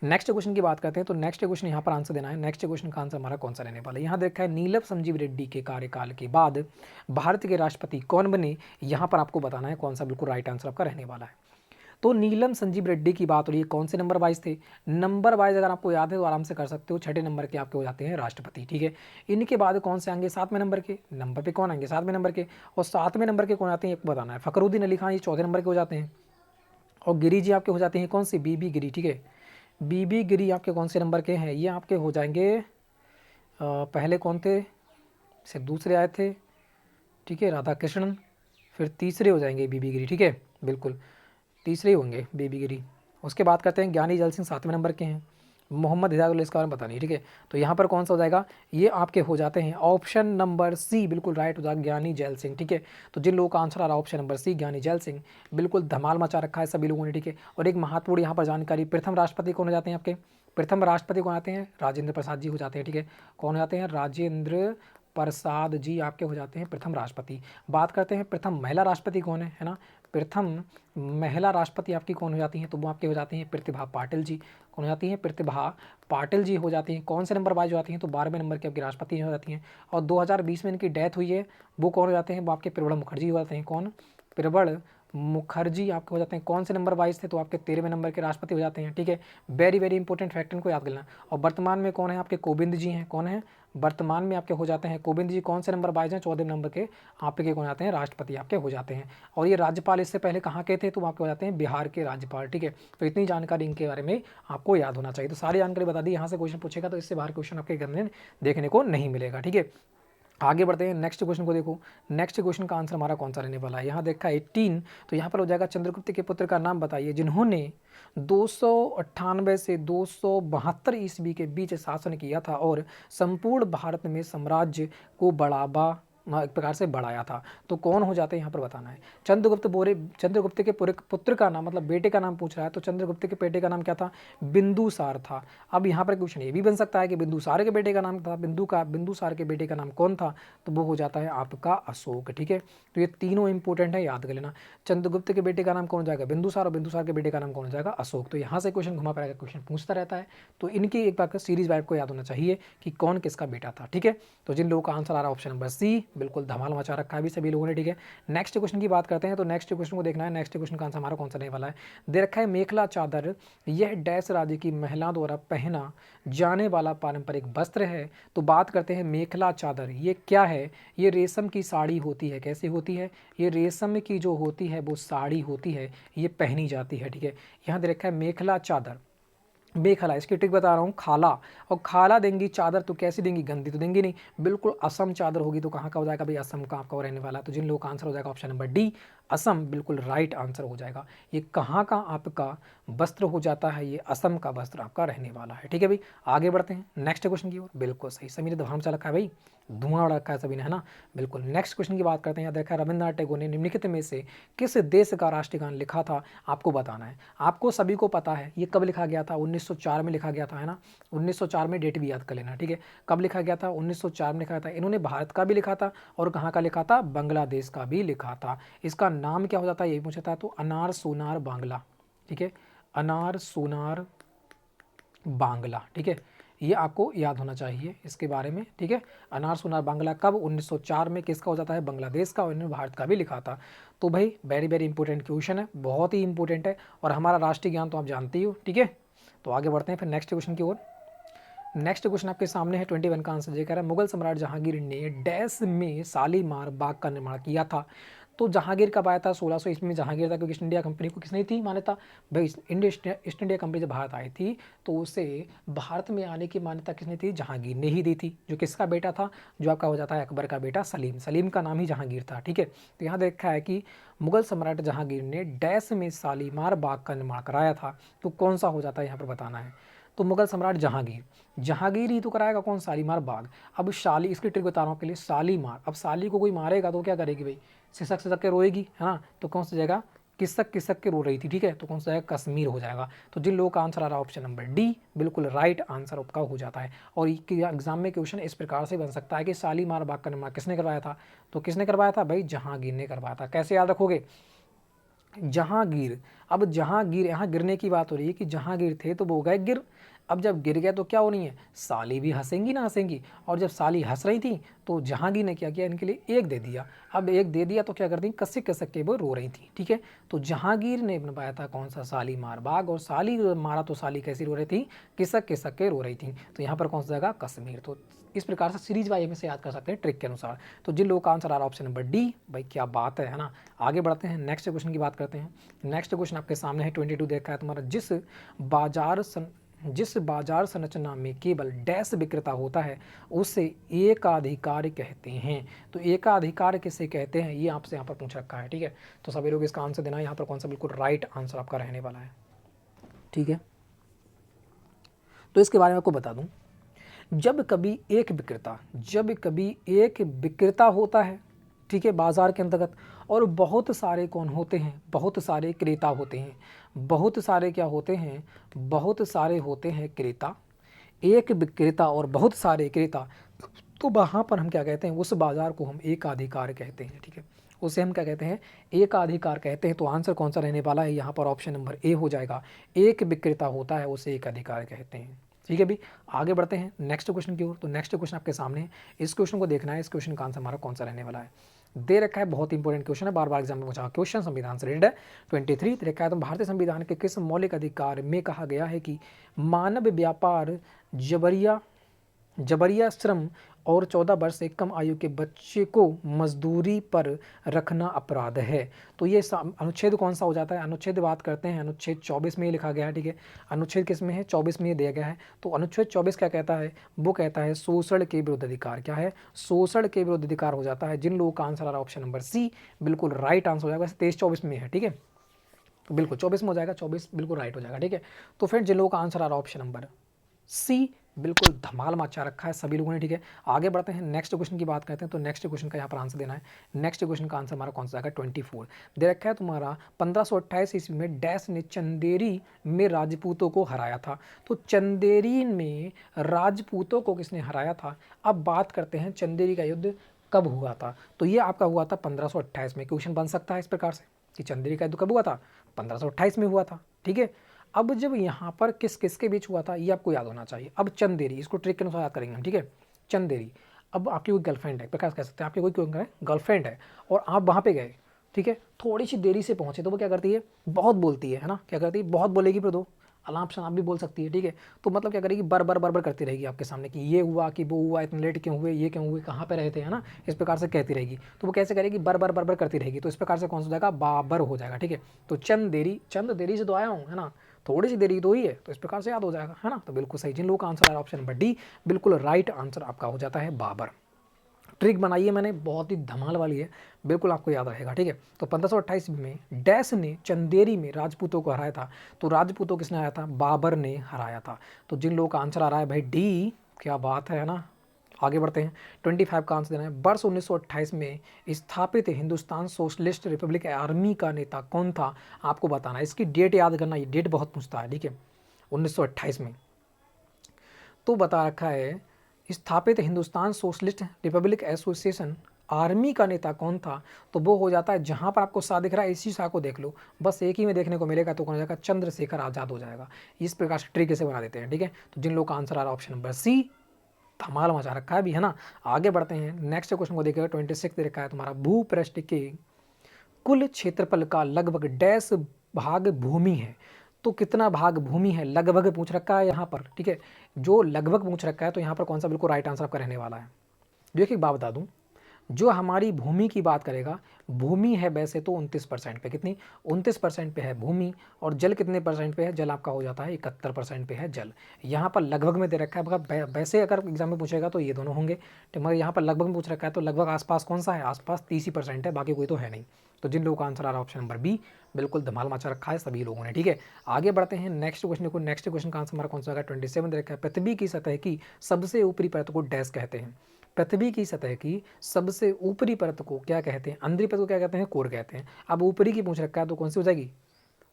नेक्स्ट क्वेश्चन की बात करते हैं, तो नेक्स्ट क्वेश्चन यहाँ पर आंसर देना है। नेक्स्ट क्वेश्चन का आंसर हमारा कौन सा रहने वाला है, यहाँ देखा है नीलम संजीव रेड्डी के कार्यकाल के बाद भारत के राष्ट्रपति कौन बने, यहाँ पर आपको बताना है कौन सा बिल्कुल राइट आंसर आपका रहने वाला है। तो नीलम संजीव रेड्डी की बात हो रही है, कौन से नंबर वाइज थे, नंबर वाइज अगर आपको याद है तो आराम से कर सकते हो, छठे नंबर के आपके हो जाते हैं राष्ट्रपति, ठीक है। इनके बाद कौन से आएंगे, 7वें नंबर के, नंबर पे कौन आएंगे 7वें नंबर के, और 7वें नंबर के कौन आते हैं एक बताना है, फखरुद्दीन अली खान, ये 4थे नंबर के हो जाते हैं, और गिरी जी आपके हो जाते हैं कौन सी, बीबी गिरी, ठीक है। बीबी गिरी आपके कौन से नंबर के हैं, ये आपके हो जाएंगे पहले कौन थे, सिर्फ दूसरे आए थे, ठीक है, राधा कृष्णन, फिर तीसरे हो जाएंगे बीबी गिरी, ठीक है, बिल्कुल तीसरे ही होंगे बीबी गिरी। उसके बाद करते हैं ज्ञानी जैल सिंह 7वें नंबर के हैं, मोहम्मद हिदायतुल्लाह इसका बारे में पता नहीं, ठीक है। तो यहाँ पर कौन सा हो जाएगा, ये आपके हो जाते हैं ऑप्शन नंबर सी बिल्कुल राइट हो जाएगा ज्ञानी जैल सिंह, ठीक है। तो जिन लोगों का आंसर आ रहा है ऑप्शन नंबर सी ज्ञानी जैल सिंह, बिल्कुल धमाल मचा रखा है सभी लोगों ने, ठीक है। और एक महत्वपूर्ण यहाँ पर जानकारी, प्रथम राष्ट्रपति कौन हो जाते हैं आपके, प्रथम राष्ट्रपति कौन आते हैं, राजेंद्र प्रसाद जी हो जाते हैं, ठीक है। कौन हो जाते हैं, राजेंद्र प्रसाद जी आपके हो जाते हैं प्रथम राष्ट्रपति। बात करते हैं प्रथम महिला राष्ट्रपति कौन है ना, प्रथम महिला राष्ट्रपति आपकी कौन हो जाती हैं, तो वो आपकी हो जाती हैं प्रतिभा पाटिल जी। कौन हो जाती हैं, प्रतिभा पाटिल जी हो जाती हैं। कौन से नंबर वाइज हो जाती हैं, तो 12वें नंबर की आपकी राष्ट्रपति हो जाती हैं। और 2020 में इनकी डेथ हुई है, वो कौन हो जाते हैं, वो आपके प्रणब मुखर्जी हो जाते हैं। कौन, प्रणब मुखर्जी आपके हो जाते हैं। कौन से नंबर वाइज थे, तो आपके 13वें नंबर के राष्ट्रपति हो जाते हैं। ठीक है, वेरी वेरी इंपॉर्टेंट फैक्ट, इनको याद कर लेना। और वर्तमान में कौन है आपके, कोविंद जी हैं। कौन है, वर्तमान में आपके हो जाते हैं कोविंद जी। कौन से नंबर वाइज हैं, 14वें नंबर के आपके कौन आते हैं, राष्ट्रपति आपके हो जाते हैं। और ये राज्यपाल इससे पहले कहाँ के थे, तो आपके हो जाते हैं बिहार के राज्यपाल। ठीक है, तो इतनी जानकारी इनके बारे में आपको याद होना चाहिए। तो सारी जानकारी बता दी। यहाँ से क्वेश्चन पूछेगा तो इससे बाहर क्वेश्चन आपके घर में देखने को नहीं मिलेगा। ठीक है, आगे बढ़ते हैं, नेक्स्ट क्वेश्चन को देखो। नेक्स्ट क्वेश्चन का आंसर हमारा कौन सा रहने वाला है, यहाँ देखा 18, तो यहाँ पर हो जाएगा चंद्रगुप्त के पुत्र का नाम बताइए जिन्होंने 298 से 272 ईस्वी के बीच शासन किया था और संपूर्ण भारत में साम्राज्य को बढ़ावा एक प्रकार से बढ़ाया था। तो कौन हो जाते हैं यहाँ पर बताना है। चंद्रगुप्त के पुत्र का नाम मतलब बेटे का नाम पूछ रहा है, तो चंद्रगुप्त के बेटे का नाम क्या था, बिंदुसार था। अब यहाँ पर क्वेश्चन ये भी बन सकता है कि बिंदुसार के बेटे का नाम था, बिंदुसार के बेटे का नाम कौन था, तो वो हो जाता है आपका अशोक। ठीक है, तो ये तीनों इंपॉर्टेंट है, याद कर लेना। चंद्रगुप्त के बेटे का नाम कौन हो जाएगा, बिंदुसार, और बिंदुसार के बेटे का नाम कौन हो जाएगा, अशोक। तो यहाँ से क्वेश्चन घुमा फिरा क्वेश्चन पूछता रहता है, तो इनकी एक बार सीरीज वाइज को याद होना चाहिए कि कौन किसका बेटा था। ठीक है, तो जिन लोगों का आंसर आ रहा है ऑप्शन नंबर सी, बिल्कुल धमाल मचा रखा है भी सभी लोगों ने। ठीक है, नेक्स्ट क्वेश्चन की बात करते हैं, तो नेक्स्ट क्वेश्चन को देखना है। नेक्स्ट क्वेश्चन का आंसर हमारा कौन सा रहने वाला है, दे रखा है मेखला चादर यह डैश राज्य की महिला द्वारा पहना जाने वाला पारंपरिक वस्त्र है। तो बात करते हैं मेखला चादर, ये क्या है, ये रेशम की साड़ी होती है। कैसी होती है, ये रेशम की जो होती है वो साड़ी होती है, ये पहनी जाती है। ठीक है, यहाँ दे रखा है मेखला चादर, बेखला, इसकी ट्रिक बता रहा हूँ, खाला। और खाला देंगी चादर तो कैसी देंगी, गंदी तो देंगी नहीं, बिल्कुल असम चादर होगी। तो कहाँ का हो जाएगा भाई, असम का आपका रहने वाला है। तो जिन लोगों का आंसर हो जाएगा ऑप्शन नंबर डी, असम, बिल्कुल राइट आंसर हो जाएगा। ये कहाँ का आपका वस्त्र हो जाता है, ये असम का वस्त्र आपका रहने वाला है। ठीक है भाई, आगे बढ़ते हैं नेक्स्ट क्वेश्चन की ओर। बिल्कुल सही, सभी ने धमाम चला रखा है भाई, धुआं उड़ा रखा है सभी ने, है ना। बिल्कुल, नेक्स्ट क्वेश्चन की बात करते हैं। यहाँ देखा है रविंद्रनाथ टैगोर ने निम्नलिखित में से किस देश का राष्ट्रीय गान लिखा था, आपको बताना है। आपको सभी को पता है ये कब लिखा गया था, 1904 में लिखा गया था, है ना। 1904 में, डेट भी याद कर लेना। ठीक है, कब लिखा गया था, 1904 में लिखा था। इन्होंने भारत का भी लिखा था और कहाँ का लिखा था, बांग्लादेश का भी लिखा था। इसका नाम क्या हो जाता है, यही पूछा था, तो अनार सोनार बांग्ला। ठीक है, अनार सोनार बांग्ला। ठीक है, ये आपको याद होना चाहिए इसके बारे में। ठीक है, अनार सोनार बांग्ला कब, 1904 में, किसका हो जाता है, बांग्लादेश का, और इन्होंने भारत का भी लिखा था। तो भाई वेरी वेरी इंपॉर्टेंट क्वेश्चन है, बहुत ही इंपॉर्टेंट है, और हमारा राष्ट्रीय ज्ञान तो आप जानते ही हो। ठीक है, तो आगे बढ़ते हैं फिर नेक्स्ट क्वेश्चन की ओर। नेक्स्ट क्वेश्चन आपके सामने है, 21 का आंसर ये कह रहा है, मुगल सम्राट जहांगीर ने डैश में शालीमार बाग का निर्माण किया था। तो जहांगीर कब आया था, 1600 ईस्वी में जहांगीर था, क्योंकि ईस्ट इंडिया कंपनी को किसने थी मान्यता, भाई ईस्ट इंडिया कंपनी जब भारत आई थी तो उसे भारत में आने की मान्यता किसने थी, जहांगीर ने ही दी थी। जो किसका बेटा था, जो आपका हो जाता है अकबर का बेटा सलीम, सलीम का नाम ही जहांगीर था। ठीक है, तो यहाँ देखा है कि मुगल सम्राट जहांगीर ने डैश में शालीमार बाग का निर्माण कराया था। तो कौन सा हो जाता है यहाँ पर बताना है। तो मुगल सम्राट जहांगीर, जहांगीर ही तो कराएगा कौन, शालीमार बाग। अब शाली, इसकी ट्रिक बता रहा हूँ आपके लिए, शालीमार, अब शाली को कोई मारेगा तो क्या करेगी भाई, सिसक सिसक के रोएगी, है ना। तो कौन सा जाएगा, किसक किसक के रो रही थी। ठीक है, तो कौन सा जाएगा, कश्मीर हो जाएगा। तो जिन लोगों का आंसर आ रहा है ऑप्शन नंबर डी, बिल्कुल राइट आंसर आपका हो जाता है। और एग्जाम में क्वेश्चन इस प्रकार से बन सकता है कि शालीमार बाग का निर्माण किसने करवाया था, तो किसने करवाया था भाई, जहांगीर ने करवाया था। कैसे याद रखोगे, जहांगीर। अब जहांगीर, यहाँ गिरने की बात हो रही है कि जहांगीर थे तो वो गए गिर। अब जब गिर गए तो क्या होनी है, साली भी हंसेंगी ना हंसेंगी। और जब साली हंस रही थी तो जहांगीर ने क्या किया, इनके लिए एक दे दिया। अब एक दे दिया तो क्या करती, कसक कसक के वो रो रही थी। ठीक है, तो जहांगीर ने बनवाया था कौन सा, शालीमार बाग। और साली मारा तो साली कैसी रो रही थी, किसक किसक के रो रही थी। तो यहाँ पर कौन सा जगह, कश्मीर। तो इस प्रकार से सीरीज वाइज में से याद कर सकते हैं ट्रिक के अनुसार। तो जिन लोगों का आंसर आ रहा है ऑप्शन नंबर डी, भाई क्या बात है ना। आगे बढ़ते हैं, नेक्स्ट क्वेश्चन की बात करते हैं। नेक्स्ट क्वेश्चन आपके सामने है, 22 देखा है तुम्हारा, जिस बाजार संरचना में केवल डैश विक्रेता होता है उसे एकाधिकार कहते हैं। तो एकाधिकार किसे कहते हैं, ये आपसे यहाँ पर पूछ रखा है। ठीक है, तो सभी लोग इसका आंसर देना, यहाँ पर कौन सा बिल्कुल राइट आंसर आपका रहने वाला है। ठीक है, तो इसके बारे में आपको बता दूं, जब कभी एक विक्रेता होता है, ठीक है, बाजार के अंतर्गत, और बहुत सारे कौन होते हैं, बहुत सारे क्रेता होते हैं। बहुत सारे क्या होते हैं, बहुत सारे होते हैं क्रेता, एक विक्रेता और बहुत सारे क्रेता, तो वहाँ पर हम क्या कहते हैं, उस बाजार को हम एकाधिकार कहते हैं। ठीक है, उसे हम क्या कहते हैं, एकाधिकार कहते हैं। तो आंसर कौन सा रहने वाला है यहाँ पर, ऑप्शन नंबर ए हो जाएगा। एक विक्रेता होता है उसे एकाधिकार कहते हैं। ठीक है भाई, आगे बढ़ते हैं नेक्स्ट क्वेश्चन की ओर। तो नेक्स्ट क्वेश्चन आपके सामने है, इस क्वेश्चन को देखना है, इस क्वेश्चन का आंसर हमारा कौन सा रहने वाला है। दे रखा है, बहुत इंपॉर्टेंट क्वेश्चन है, बार बार एग्जाम में पूछा क्वेश्चन, संविधान से रिलेटेड है। 23 दे रखा है, तो भारतीय संविधान के किस मौलिक अधिकार में कहा गया है कि मानव व्यापार, जबरिया श्रम और 14 वर्ष से कम आयु के बच्चे को मजदूरी पर रखना अपराध है। तो ये अनुच्छेद कौन सा हो जाता है, अनुच्छेद बात करते हैं, अनुच्छेद 24 में ये लिखा गया है। ठीक है, अनुच्छेद किस में है, 24 में ये दिया गया है। तो अनुच्छेद 24 क्या कहता है, वो कहता है शोषण के विरुद्ध अधिकार। क्या है, शोषण के विरुद्ध अधिकार हो जाता है। जिन लोगों का आंसर आ रहा है ऑप्शन नंबर सी, बिल्कुल राइट आंसर हो जाएगा। वैसे 23-24 में है, ठीक है, तो बिल्कुल 24 में हो जाएगा, 24 बिल्कुल राइट हो जाएगा। ठीक है, तो फ्रेंड जिन लोगों का आंसर आ रहा है ऑप्शन नंबर सी, बिल्कुल धमाल मचा रखा है सभी लोगों ने। ठीक है, आगे बढ़ते हैं, नेक्स्ट क्वेश्चन की बात करते हैं। तो नेक्स्ट क्वेश्चन का यहाँ पर आंसर देना है। नेक्स्ट क्वेश्चन का आंसर हमारा कौन सा आएगा, 24 दे रखा है तुम्हारा। 1528 ईस्वी में डैश ने चंदेरी में राजपूतों को हराया था। तो चंदेरी में राजपूतों को किसने हराया था। अब बात करते हैं चंदेरी का युद्ध कब हुआ था। तो ये आपका हुआ था 1528 में। क्वेश्चन बन सकता है इस प्रकार से कि चंदेरी का युद्ध कब हुआ था, 1528 में हुआ था। ठीक है, अब जब यहाँ पर किस किस के बीच हुआ था ये आपको याद होना चाहिए। अब चंदेरी, इसको ट्रिक के अनुसार याद करेंगे हम। ठीक है, चंदेरी, अब आपकी कोई गर्लफ्रेंड है, प्रकाश कह सकते हैं, आपकी कोई गर्लफ्रेंड है और आप वहाँ पे गए। ठीक है, थोड़ी सी देरी से पहुँचे तो वो क्या करती है, बहुत बोलती है ना, क्या करती है, बहुत बोलेगी, फिर दो अलाप शनाप भी बोल सकती है। ठीक है, तो मतलब क्या करेगी, बर बर बर बर करती रहेगी आपके सामने कि ये हुआ, कि वो हुआ, इतने लेट क्यों हुए, ये क्यों हुए, कहाँ पे रहे थे, है ना, इस प्रकार से कहती रहेगी। तो वो कैसे करेगी, बर बर बर बर करती रहेगी। तो इस प्रकार से कौन सा हो जाएगा, बाबर हो जाएगा। ठीक है, तो चंद देरी से तो आया हूँ, है ना, थोड़ी सी देरी तो ही है, तो इस प्रकार से याद हो जाएगा, है ना। तो बिल्कुल सही, जिन लोगों का आंसर आ रहा है ऑप्शन नंबर डी, बिल्कुल राइट आंसर आपका हो जाता है बाबर। ट्रिक बनाई है मैंने, बहुत ही धमाल वाली है, बिल्कुल आपको याद रहेगा। ठीक है, तो 1528 में डैश ने चंदेरी में राजपूतों को हराया था। तो राजपूतों किसने हराया था, बाबर ने हराया था। तो जिन लोगों का आंसर आ रहा है भाई डी, क्या बात है ना। आगे बढ़ते हैं, 25 का आंसर देना है। वर्ष 1928 में स्थापित हिंदुस्तान सोशलिस्ट रिपब्लिक आर्मी का नेता कौन था, आपको बताना है। इसकी डेट याद करना, ये डेट बहुत पूछता है। ठीक है, 1928 में तो बता रखा है, स्थापित Hindustan socialist Republic association army का नेता कौन था। तो वो हो जाता है, जहाँ पर आपको सा दिख रहा है इसी सा को देख लो, बस एक ही में देखने को मिलेगा, तो कौन हो जाएगा, चंद्रशेखर आज़ाद हो जाएगा। इस प्रकार से तरीके से बना देते हैं। ठीक है, तो जिन लोगों का आंसर आ रहा है ऑप्शन नंबर सी, धमाल मचा रखा है भी, है ना। आगे बढ़ते हैं, नेक्स्ट क्वेश्चन को देखिएगा। 26 दे रखा है तुम्हारा, भूपृष्ठ के कुल क्षेत्रफल का लगभग डैश भाग भूमि है। तो कितना भाग भूमि है, लगभग पूछ रखा है यहाँ पर। ठीक है, जो लगभग पूछ रखा है, तो यहाँ पर कौन सा बिल्कुल राइट आंसर आपका रहने वाला है। देखिए एक बात बता दूँ, जो हमारी भूमि की बात करेगा, भूमि है वैसे तो 29% पे, कितनी, 29% पे है भूमि, और जल कितने परसेंट पे है, जल आपका हो जाता है 71% पे है जल। यहाँ पर लगभग में दे रखा है, मगर वैसे अगर एग्जाम में पूछेगा तो ये दोनों होंगे, तो मगर यहाँ पर लगभग में पूछ रखा है, तो लगभग आसपास कौन सा है, आसपास 30% है, बाकी कोई तो है नहीं। तो जिन लोगों का आंसर आ रहा है ऑप्शन नंबर बी, बिल्कुल धमाल मचा रखा है सभी लोगों ने। ठीक है, आगे बढ़ते हैं, नेक्स्ट क्वेश्चन को। नेक्स्ट क्वेश्चन का आंसर हमारा कौन सा होगा, 27 दे रखा है। पृथ्वी की सतह की सबसे ऊपरी परत को डैश कहते हैं। पृथ्वी की सतह की सबसे ऊपरी परत को क्या कहते हैं, अंदरी परत को क्या कहते हैं, कोर कहते हैं। अब ऊपरी की पूछ रखा है, तो कौन सी हो जाएगी,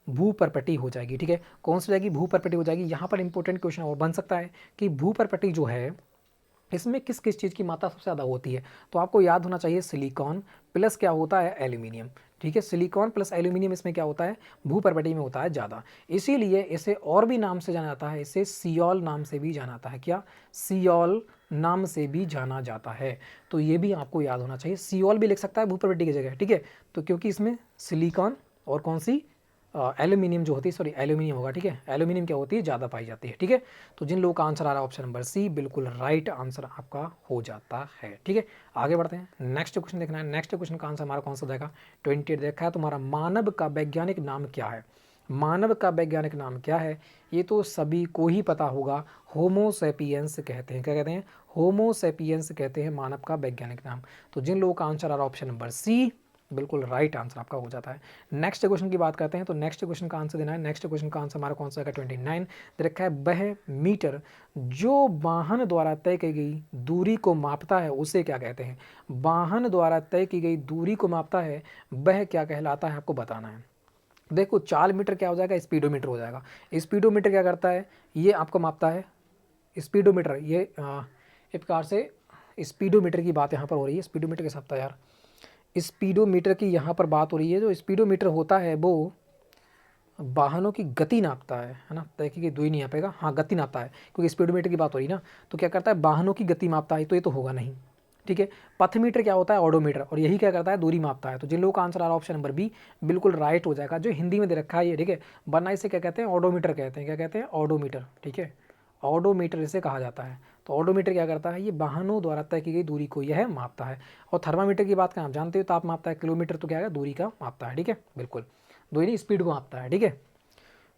भूपर्पटी हो जाएगी। ठीक है, कौन सी हो जाएगी, भूपर्पटी हो जाएगी। यहाँ पर इंपॉर्टेंट क्वेश्चन और बन सकता है कि भूपर्पटी जो है, इसमें किस किस चीज़ की मात्रा सबसे ज़्यादा होती है। तो आपको याद होना चाहिए, सिलिकॉन प्लस क्या होता है, एल्यूमिनियम। ठीक है, सिलिकॉन प्लस एल्यूमिनियम इसमें क्या होता है, भूपर्पटी में होता है ज़्यादा। इसीलिए इसे और भी नाम से जाना जाता है, इसे सियोल नाम से भी जाना जाता है। क्या, सियोल नाम से भी जाना जाता है। तो ये भी आपको याद होना चाहिए, सियोल भी लिख सकता है भूपर्पटी की जगह। ठीक है, तो क्योंकि इसमें सिलिकॉन और कौन सी, एल्यूमिनियम जो होती है, सॉरी एल्यूमिनियम होगा। ठीक है, एल्यूमिनियम क्या होती है, ज़्यादा पाई जाती है। ठीक है, तो जिन लोगों का आंसर आ रहा है ऑप्शन नंबर सी, बिल्कुल राइट आंसर आपका हो जाता है। ठीक है, आगे बढ़ते हैं, नेक्स्ट क्वेश्चन देखना है। नेक्स्ट क्वेश्चन का आंसर हमारा कौन सा जाएगा, 28 देखा है तुम्हारा, मानव का वैज्ञानिक नाम क्या है। मानव का वैज्ञानिक नाम क्या है, ये तो सभी को ही पता होगा, होमो सेपियंस कहते हैं। क्या कहते हैं, होमो सेपियंस कहते हैं मानव का वैज्ञानिक नाम। तो जिन लोगों का आंसर आ रहा है ऑप्शन नंबर सी, बिल्कुल राइट आंसर आपका हो जाता है। नेक्स्ट क्वेश्चन की बात करते हैं, तो नेक्स्ट क्वेश्चन का आंसर देना है। नेक्स्ट क्वेश्चन का आंसर हमारा कौन सा है, 29 दे रखा है। वह मीटर जो वाहन द्वारा तय की गई दूरी को मापता है उसे क्या कहते हैं। वाहन द्वारा तय की गई दूरी को मापता है, वह क्या कहलाता है, आपको बताना है। देखो 4 मीटर क्या हो जाएगा, स्पीडोमीटर हो जाएगा। स्पीडोमीटर क्या करता है, ये आपको मापता है, स्पीडोमीटर ये एक प्रकार से स्पीडोमीटर की बात यहाँ पर हो रही है। स्पीडोमीटर के साथ यार, स्पीडोमीटर की यहाँ पर बात हो रही है। जो स्पीडोमीटर होता है वो वाहनों की गति नापता है ना। देखिए कि दो ही नहीं नापेगा, हाँ गति नापता है, क्योंकि स्पीडोमीटर की बात हो रही है ना। तो क्या करता है, वाहनों की गति मापता है, तो ये तो होगा नहीं। ठीक है, पथमीटर क्या होता है, ऑडोमीटर, और यही क्या करता है, दूरी मापता है। तो जिन लोगों का आंसर आ रहा है ऑप्शन नंबर बी बिल्कुल राइट हो जाएगा, जो हिंदी में दे रखा है ये। ठीक है, वरना इसे क्या कहते हैं, ऑडोमीटर कहते हैं। क्या कहते हैं, ऑडोमीटर। ठीक है, ऑडोमीटर इसे कहा जाता है। तो ऑडोमीटर क्या करता है, ये वाहनों द्वारा तय की गई दूरी को यह मापता है। और थर्मामीटर की बात करें, आप जानते हो ताप मापता है, किलोमीटर तो क्या है, दूरी का मापता है। ठीक है, बिल्कुल दूरी नहीं, स्पीड को मापता है। ठीक है,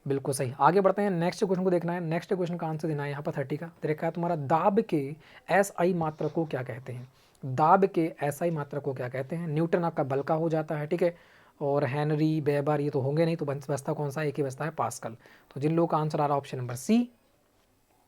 बिल्कुल सही। आगे बढ़ते हैं, नेक्स्ट क्वेश्चन को देखना है। नेक्स्ट क्वेश्चन का आंसर देना है यहाँ पर 30 का। देखा है तुम्हारा, दाब के एसआई मात्रा को क्या कहते हैं। दाब के एसआई मात्रा को क्या कहते हैं। न्यूटन आपका बल का हो जाता है। ठीक है, और हेनरी, वेबर ये तो होंगे नहीं, तो बचता कौन सा, एक ही बचता है, पास्कल। तो जिन लोगों का आंसर आ रहा है ऑप्शन नंबर सी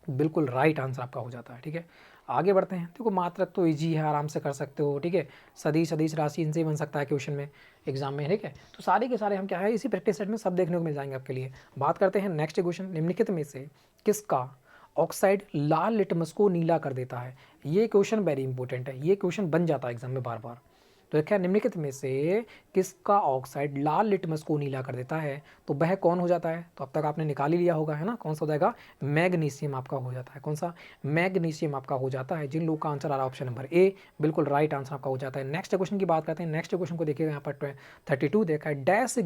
बिल्कुल राइट आंसर आपका हो जाता है। ठीक है, आगे बढ़ते हैं। देखो मात्रक तो इजी है, आराम से कर सकते हो। ठीक है, सदिश सदिश राशि इनसे ही बन सकता है क्वेश्चन में, एग्जाम में। ठीक है, तो सारे के सारे हम क्या है, इसी प्रैक्टिस सेट में सब देखने को मिल जाएंगे आपके लिए। बात करते हैं नेक्स्ट क्वेश्चन, निम्नलिखित में से किसका ऑक्साइड लाल लिटमस को नीला कर देता है। ये क्वेश्चन वेरी इंपॉर्टेंट है, ये क्वेश्चन बन जाता है एग्जाम में बार बार। तो देखा, निम्नलिखित में से किसका ऑक्साइड लाल लिटमस को नीला कर देता है, तो वह कौन हो जाता है। तो अब तक आपने निकाल ही लिया होगा, है ना। कौन सा हो जाएगा, मैग्नीशियम आपका हो जाता है। कौन सा, मैग्नीशियम आपका हो जाता है। जिन लोगों का आंसर आ रहा है ऑप्शन नंबर ए बिल्कुल राइट आंसर आपका हो जाता है। नेक्स्ट क्वेश्चन की बात करते हैं। नेक्स्ट क्वेश्चन को देखिएगा, यहाँ पर 32 देखा है, डैश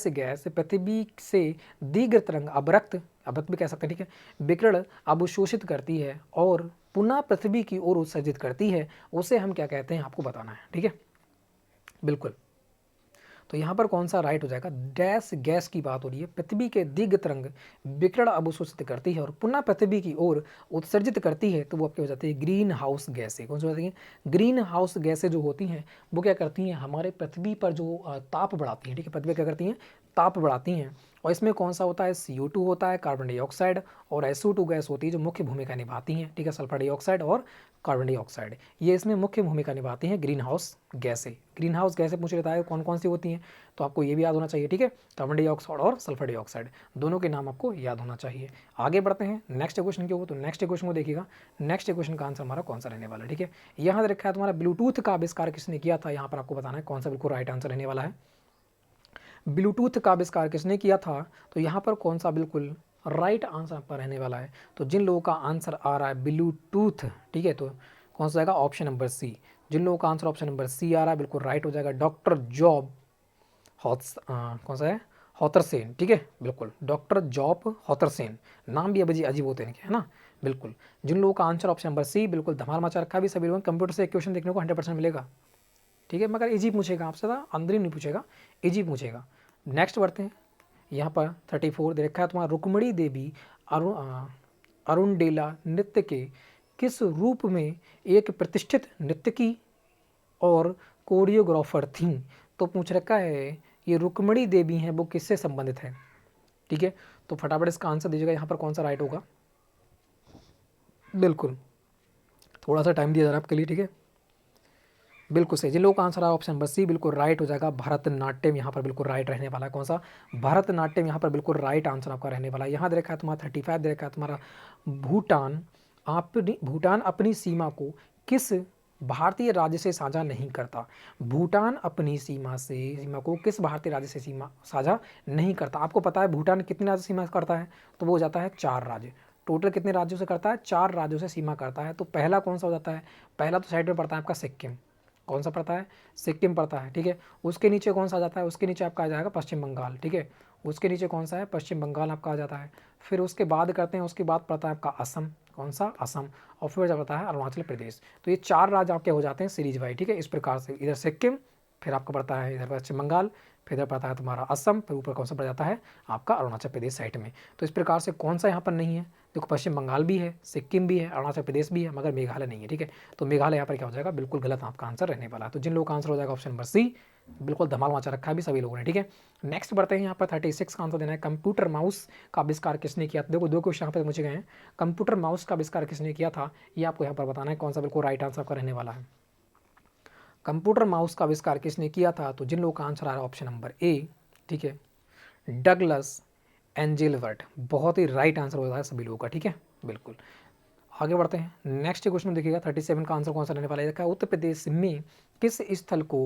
गैस पृथ्वी से दीर्घ तरंग अवरक्त भी कह सकते हैं। ठीक है, विकिरण अवशोषित करती है और पुनः पृथ्वी की ओर उत्सर्जित करती है, उसे हम क्या कहते हैं, आपको बताना है। ठीक है, बिल्कुल। तो यहाँ पर कौन सा राइट हो जाएगा, डैश गैस की बात हो रही है, पृथ्वी के दीर्घ तरंग विकिरण अवशोषित करती है और पुनः पृथ्वी की ओर उत्सर्जित करती है, तो वो आपकी हो जाती है ग्रीन हाउस गैसें। कौन सी हो जाती है, ग्रीन हाउस गैसें जो होती हैं वो क्या करती हैं, हमारे पृथ्वी पर जो ताप बढ़ाती हैं। ठीक है, पृथ्वी क्या करती हैं, ताप बढ़ाती हैं। और इसमें कौन सा होता है, CO2 होता है, कार्बन डाइऑक्साइड, और SO2 गैस होती है जो मुख्य भूमिका निभाती हैं। ठीक है, सल्फर डाइऑक्साइड और कार्बन डाइऑक्साइड, ये इसमें मुख्य भूमिका निभाती हैं ग्रीन हाउस गैसें। ग्रीन हाउस गैसें पूछ लेता है कौन कौन सी होती हैं, तो आपको ये भी याद होना चाहिए। ठीक है, कार्बन डाइऑक्साइड और सल्फर डाइऑक्साइड, दोनों के नाम आपको याद होना चाहिए। आगे बढ़ते हैं नेक्स्ट क्वेश्चन के ऊपर। तो नेक्स्ट क्वेश्चन को देखिएगा, नेक्स्ट क्वेश्चन का आंसर हमारा कौन सा रहने वाला है। ठीक है, यहाँ से रखा है तुम्हारा, ब्लूटूथ का आविष्कार किसने किया था, यहाँ पर आपको बताना है कौन सा बिल्कुल राइट आंसर रहने वाला है। ब्लूटूथ का आविष्कार किसने किया था, तो यहाँ पर कौन सा बिल्कुल राइट आंसर आपका रहने वाला है। तो जिन लोगों का आंसर आ रहा है ब्लूटूथ, ठीक है, तो कौन सा जाएगा, ऑप्शन नंबर सी। जिन लोगों का आंसर ऑप्शन नंबर सी आ रहा है बिल्कुल राइट हो जाएगा, डॉक्टर जॉब कौन सा है, हॉथरसेन। ठीक है, बिल्कुल डॉक्टर जॉब हॉथरसेन, नाम भी अजीब अजीब होते हैं, है ना। बिल्कुल, जिन लोगों का आंसर ऑप्शन नंबर सी बिल्कुल धमाल मचा रखा है भी सभी लोगों, कंप्यूटर से क्वेश्चन देखने को 100% मिलेगा। ठीक है, मगर इजी पूछेगा आपसे, अंदर नहीं पूछेगा, इजी पूछेगा। नेक्स्ट बढ़ते हैं, यहाँ पर 34 दे रखा है तुम्हारा, रुक्मणी देवी अरुणडेला नृत्य के किस रूप में एक प्रतिष्ठित नृत्यकी और कोरियोग्राफर थी। तो पूछ रखा है ये रुक्मणी देवी हैं वो किससे संबंधित है। ठीक है, तो फटाफट इसका आंसर दीजिएगा, यहाँ पर कौन सा राइट होगा। बिल्कुल थोड़ा सा टाइम दिया जा रहा है आपके लिए। ठीक है, बिल्कुल सही। जिन लोगों का आंसर है ऑप्शन नंबर सी बिल्कुल राइट हो जाएगा, भरतनाट्यम यहाँ पर बिल्कुल राइट रहने वाला है। कौन सा, भरतनाट्यम यहाँ पर बिल्कुल राइट आंसर आपका रहने वाला है। यहाँ दे रखा है तुम्हारा 35 दे रखा है तुम्हारा, भूटान अपनी सीमा को किस भारतीय राज्य से साझा नहीं करता। भूटान अपनी सीमा को किस भारतीय राज्य से सीमा साझा नहीं करता। आपको पता है भूटान कितने राज्य से सीमा करता है, तो वो हो जाता है 4 राज्य। टोटल कितने राज्यों से करता है, 4 राज्यों से सीमा करता है। तो पहला कौन सा हो जाता है, पहला तो साइड में पड़ता है आपका सिक्किम। कौन सा पड़ता है, सिक्किम पड़ता है। ठीक है, उसके नीचे कौन सा आ जाता है, उसके नीचे आपका आ जाएगा पश्चिम बंगाल। ठीक है, उसके नीचे कौन सा है, पश्चिम बंगाल आपका आ जाता है। फिर उसके बाद करते हैं, उसके बाद पड़ता है आपका असम। कौन सा, असम। और फिर जब पड़ता है अरुणाचल प्रदेश। तो ये 4 राज्य आपके हो जाते हैं सीरीज वाइज। ठीक है, इस प्रकार से इधर सिक्किम, फिर आपका पड़ता है इधर पश्चिम बंगाल, फिर इधर पड़ता है तुम्हारा असम, फिर ऊपर कौन सा पड़ जाता है आपका अरुणाचल प्रदेश साइड में। तो इस प्रकार से कौन सा यहाँ पर नहीं है, देखो पश्चिम बंगाल भी है, सिक्किम भी है, अरुणाचल प्रदेश भी है, मगर मेघालय नहीं है। ठीक है, तो मेघालय यहाँ पर क्या हो जाएगा, बिल्कुल गलत आपका आंसर रहने वाला है। तो जिन लोगों का आंसर हो जाएगा ऑप्शन नंबर सी, बिल्कुल धमाल मचा रखा है भी सभी लोगों ने। ठीक है, नेक्स्ट बढ़ते हैं, यहाँ पर 36 का आंसर देना है, कंप्यूटर माउस का आविष्कार किसने किया था। देखो 2 क्वेश्चन यहाँ पर मुझे गए हैं, कंप्यूटर माउस का आविष्कार किसने किया था, ये आपको यहाँ पर बताना है कौन सा बिल्कुल राइट आंसर आपका रहने वाला है। कंप्यूटर माउस का आविष्कार किसने किया था, तो जिन लोगों का आंसर आ रहा है ऑप्शन नंबर ए, ठीक है, डगलस एंजेलवर्ट, बहुत ही राइट आंसर होता है सभी लोगों का। ठीक है, बिल्कुल। आगे बढ़ते हैं, नेक्स्ट क्वेश्चन देखिएगा 37 का आंसर कौन सा रहने वाला है। देखा उत्तर प्रदेश में किस स्थल को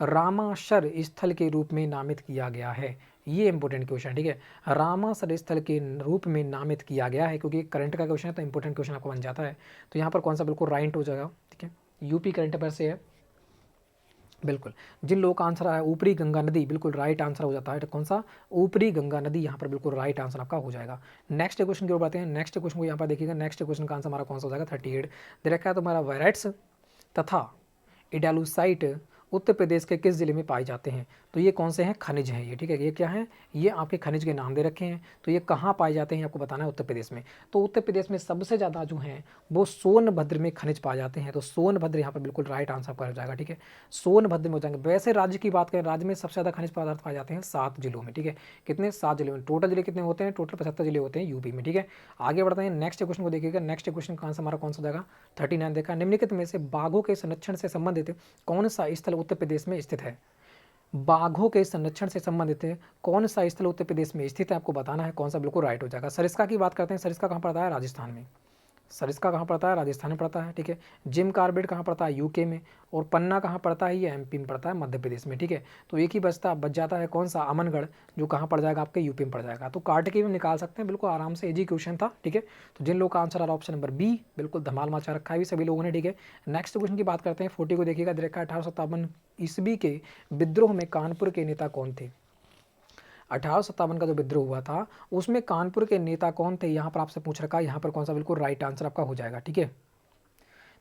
रामाशर स्थल के रूप में नामित किया गया है। ये इंपॉर्टेंट क्वेश्चन है, ठीक है। रामाशर स्थल के रूप में नामित किया गया है, क्योंकि करंट का क्वेश्चन है तो इंपॉर्टेंट क्वेश्चन आपको बन जाता है। तो यहाँ पर कौन सा बिल्कुल राइट हो जाएगा, ठीक है। यूपी करंट अफेयर से है बिल्कुल। जिन लोगों का आंसर आया ऊपरी गंगा नदी, बिल्कुल राइट आंसर हो जाता है। तो कौन सा, ऊपरी गंगा नदी, यहाँ पर बिल्कुल राइट आंसर आपका हो जाएगा। नेक्स्ट क्वेश्चन की ओर बढ़ते हैं। नेक्स्ट क्वेश्चन को यहाँ पर देखिएगा, नेक्स्ट क्वेश्चन का आंसर हमारा कौन सा हो जाएगा 38 दे रखा है। तो हमारा वेराइट्स तथा इडालूसाइट उत्तर प्रदेश के किस जिले में पाए जाते हैं। तो ये कौन से हैं, खनिज हैं ये, ठीक है। ये क्या है, ये आपके खनिज के नाम दे रखे हैं। तो ये कहाँ पाए जाते हैं आपको बताना है, उत्तर प्रदेश में। तो उत्तर प्रदेश में सबसे ज़्यादा जो हैं वो सोनभद्र में खनिज पाए जाते हैं। तो सोनभद्र यहाँ पर बिल्कुल राइट आंसर आपका हो जाएगा, ठीक है। सोनभद्र में हो जाएंगे। वैसे राज्य की बात करें, राज्य में सबसे ज़्यादा खनिज पदार्थ पाए जाते हैं 7 जिलों में, ठीक है। कितने, 7 जिलों में। टोटल जिले कितने होते हैं, टोटल 75 जिले होते हैं यूपी में, ठीक है। आगे बढ़ते हैं, नेक्स्ट क्वेश्चन को देखिएगा। नेक्स्ट क्वेश्चन का आंसर हमारा कौन सा हो जाएगा 39 देखा। निम्नलिखित में से बाघों के संरक्षण से संबंधित कौन सा स्थल उत्तर प्रदेश में स्थित है। बाघों के संरक्षण से संबंधित कौन सा स्थल उत्तर प्रदेश में स्थित है, आपको बताना है। कौन सा बिल्कुल राइट हो जाएगा। सरिस्का की बात करते हैं। सरिस्का कहाँ पड़ता है, राजस्थान में। सरिस्का कहाँ पड़ता है, राजस्थान में पड़ता है, ठीक है। जिम कार्बेट कहाँ पड़ता है, यूके में। और पन्ना कहाँ पड़ता है, ये एमपी में पड़ता है, मध्य प्रदेश में, ठीक है। तो एक ही बच जाता है कौन सा, अमनगढ़, जो कहाँ पड़ जाएगा आपके यूपी में पड़ जाएगा। तो काट के भी निकाल सकते हैं, बिल्कुल आराम से, इजी क्वेश्चन था, ठीक है। तो जिन लोगों का आंसर आ रहा है ऑप्शन नंबर बी, बिल्कुल धमाल मचा रखा है भी सभी लोगों ने, ठीक है। नेक्स्ट क्वेश्चन की बात करते हैं। 40 को देखिएगा, देखा 1857 ईस्वी के विद्रोह में कानपुर के नेता कौन थे। 1857 का जो विद्रोह हुआ था उसमें कानपुर के नेता कौन थे, यहाँ पर आपसे पूछ रखा है। यहाँ पर कौन सा बिल्कुल राइट आंसर आपका हो जाएगा, ठीक है।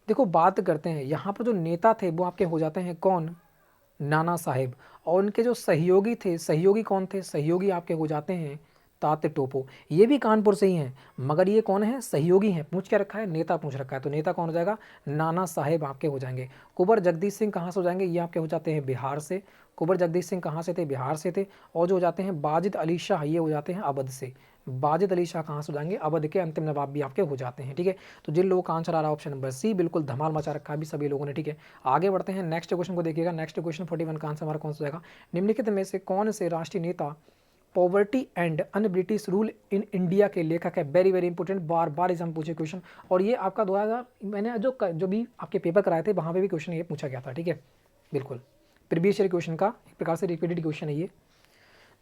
देखो बात करते हैं, यहाँ पर जो नेता थे वो आपके हो जाते हैं कौन, नाना साहेब। और उनके जो सहयोगी थे, सहयोगी कौन थे, सहयोगी आपके हो जाते हैं तात्या टोपो। ये भी कानपुर से ही हैं, मगर ये कौन है, सहयोगी हैं। पूछ क्या रखा है, नेता पूछ रखा है। तो नेता कौन हो जाएगा, नाना साहेब आपके हो जाएंगे। कुंवर जगदीश सिंह कहाँ से हो जाएंगे, ये आपके हो जाते हैं बिहार से। कुंवर जगदीश सिंह कहाँ से थे, बिहार से थे। और जो हो जाते हैं बाजिद अली शाह, ये हो जाते हैं अवध से। बाजिद अली शाह कहाँ से हो जाएंगे, अवध के अंतिम नवाब भी आपके हो जाते हैं, ठीक है। तो जिन लोगों का आंसर आ रहा है ऑप्शन नंबर सी, बिल्कुल धमाल मचा रखा है भी सभी लोगों ने, ठीक है। आगे बढ़ते हैं, नेक्स्ट क्वेश्चन को देखिएगा। नेक्स्ट क्वेश्चन 41 का आंसर हमारा कौन सा जाएगा, निम्नलिखित में से कौन से राष्ट्रीय नेता poverty and un British rule in India के लेखक है। वेरी वेरी इंपॉर्टेंट, बार बार एग्जाम पूछे क्वेश्चन। और ये आपका 2000 मैंने जो भी आपके पेपर कराए थे वहाँ पे भी क्वेश्चन ये पूछा गया था, ठीक है। बिल्कुल प्रीवियस ईयर क्वेश्चन का एक प्रकार से रिपीटेड क्वेश्चन है ये।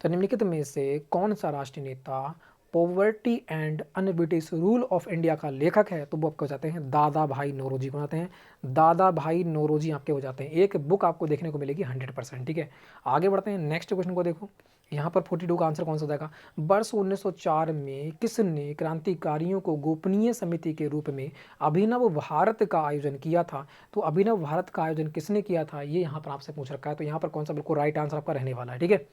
तो निम्नलिखित में से कौन सा राष्ट्रीय नेता poverty and un British rule of India का लेखक है। तो वो आपके हो जाते हैं दादा भाई नौरोजी को आते हैं। दादा भाई नौरोजी आपके हो जाते हैं। एक बुक आपको देखने को मिलेगी 100%, ठीक है। आगे बढ़ते हैं, नेक्स्ट क्वेश्चन को देखो। यहाँ पर 42 का आंसर कौन सा जाएगा, वर्ष 1904 में किसने क्रांतिकारियों को गोपनीय समिति के रूप में अभिनव भारत का आयोजन किया था। तो अभिनव भारत का आयोजन किसने किया था, ये यहाँ पर आपसे पूछ रखा है। तो यहाँ पर कौन सा बिल्कुल राइट आंसर आपका रहने वाला है, ठीक है।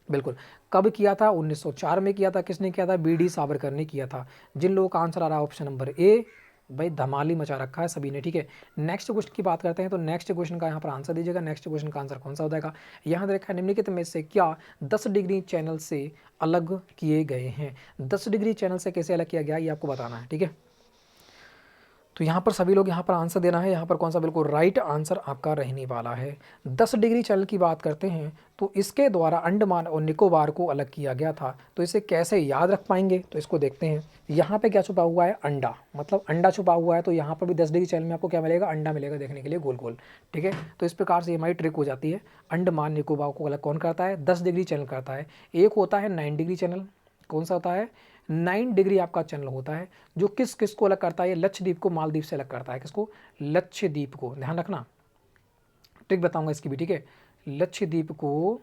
बिल्कुल, कब किया था, 1904 में किया था। किसने किया था, बी डी सावरकर ने किया था। जिन लोगों का आंसर आ रहा है ऑप्शन नंबर ए, भाई धमाली मचा रखा है सभी ने, ठीक है। नेक्स्ट क्वेश्चन की बात करते हैं। तो नेक्स्ट क्वेश्चन का यहाँ पर आंसर दीजिएगा। नेक्स्ट क्वेश्चन का आंसर कौन सा हो जाएगा, यहाँ देखा है निम्नलिखित में से क्या 10 डिग्री चैनल से अलग किए गए हैं। 10 डिग्री चैनल से कैसे अलग किया गया ये आपको बताना है, ठीक है। तो यहाँ पर सभी लोग यहाँ पर आंसर देना है। यहाँ पर कौन सा बिल्कुल राइट आंसर आपका रहने वाला है। 10 डिग्री चैनल की बात करते हैं तो इसके द्वारा अंडमान और निकोबार को अलग किया गया था। तो इसे कैसे याद रख पाएंगे, तो इसको देखते हैं। यहाँ पे क्या छुपा हुआ है, अंडा, मतलब अंडा छुपा हुआ है। तो यहाँ पर भी 10 डिग्री चैनल में आपको क्या मिलेगा, अंडा मिलेगा देखने के लिए गोल गोल, ठीक है। तो इस प्रकार से हमारी ट्रिक हो जाती है। अंडमान निकोबार को अलग कौन करता है, 10 डिग्री चैनल करता है। एक होता है 9 डिग्री चैनल, कौन सा होता है, 9 डिग्री आपका चैनल होता है, जो किस किस को अलग करता है, ये लक्षद्वीप को मालदीव से अलग करता है। किसको, लक्षद्वीप को, ध्यान रखना, ट्रिक बताऊंगा इसकी भी, ठीक है। लक्षद्वीप को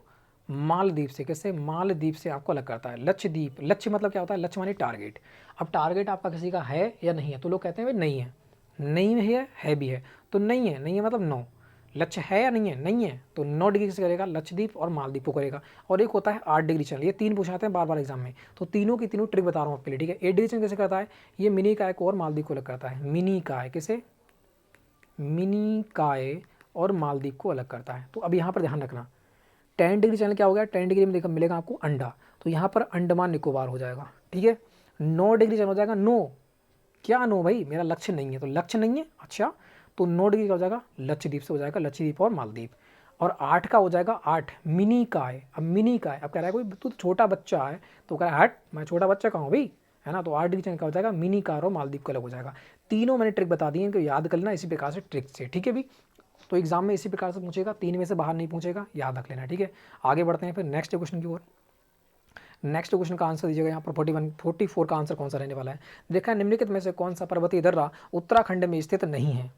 मालदीव से, कैसे, मालदीव से आपको अलग करता है। लक्षद्वीप, लक्ष्य मतलब क्या होता है, लक्ष्य मानी टारगेट। अब टारगेट आपका किसी का है या नहीं है, तो लोग कहते हैं भाई नहीं है, नहीं है भी है। तो नहीं है, नहीं है मतलब नो। लक्ष्य है या नहीं है, नहीं है, तो 9 डिग्री से करेगा, लक्षद्वीप और मालदीव को करेगा। और एक होता है 8 डिग्री चैनल, ये 3 पूछाते हैं बार बार एग्जाम में। तो तीनों की तीनों ट्रिक बता रहा हूँ आपके लिए, ठीक है। 8 डिग्री चैनल कैसे करता है, ये मिनी काय को और मालदीव को अलग करता है। मिनी काय किसे, मिनी काय और मालदीव को अलग करता है। तो अब यहाँ पर ध्यान रखना, 10 डिग्री चैनल क्या हो गया, 10 डिग्री में मिलेगा आपको अंडा, तो यहाँ पर अंडमान निकोबार हो जाएगा, ठीक है। 9 डिग्री चैनल हो जाएगा नो, क्या नो भाई, मेरा लक्ष्य नहीं है, तो लक्ष्य नहीं है, अच्छा, तो 9 डिग्री का हो जाएगा लक्षद्वीप से हो जाएगा, लक्षद्वीप और मालदीव। और 8 का हो जाएगा 8 मिनी काय। अब मिनी काय, अब कह रहा है कोई तू तो छोटा बच्चा है, तो कह रहा है हट, मैं छोटा बच्चा कहाँ हूँ भाई, है ना। तो आर्ट डिवीजन क्या हो जाएगा, मिनी कार और मालदीव का अलग हो जाएगा। तीनों मैंने ट्रिक बता दी है कि याद कर लेना इसी प्रकार से ट्रिक से, ठीक है भी। तो एग्जाम में इसी प्रकार से पूछेगा, 3 में से बाहर नहीं पूछेगा, याद रख लेना, ठीक है। आगे बढ़ते हैं फिर नेक्स्ट क्वेश्चन की ओर। नेक्स्ट क्वेश्चन का आंसर दीजिएगा यहाँ पर 44 का आंसर कौन सा रहने वाला है। देखा है, निम्नलिखित में से कौन सा पर्वतीय दर्रा उत्तराखंड में स्थित नहीं है।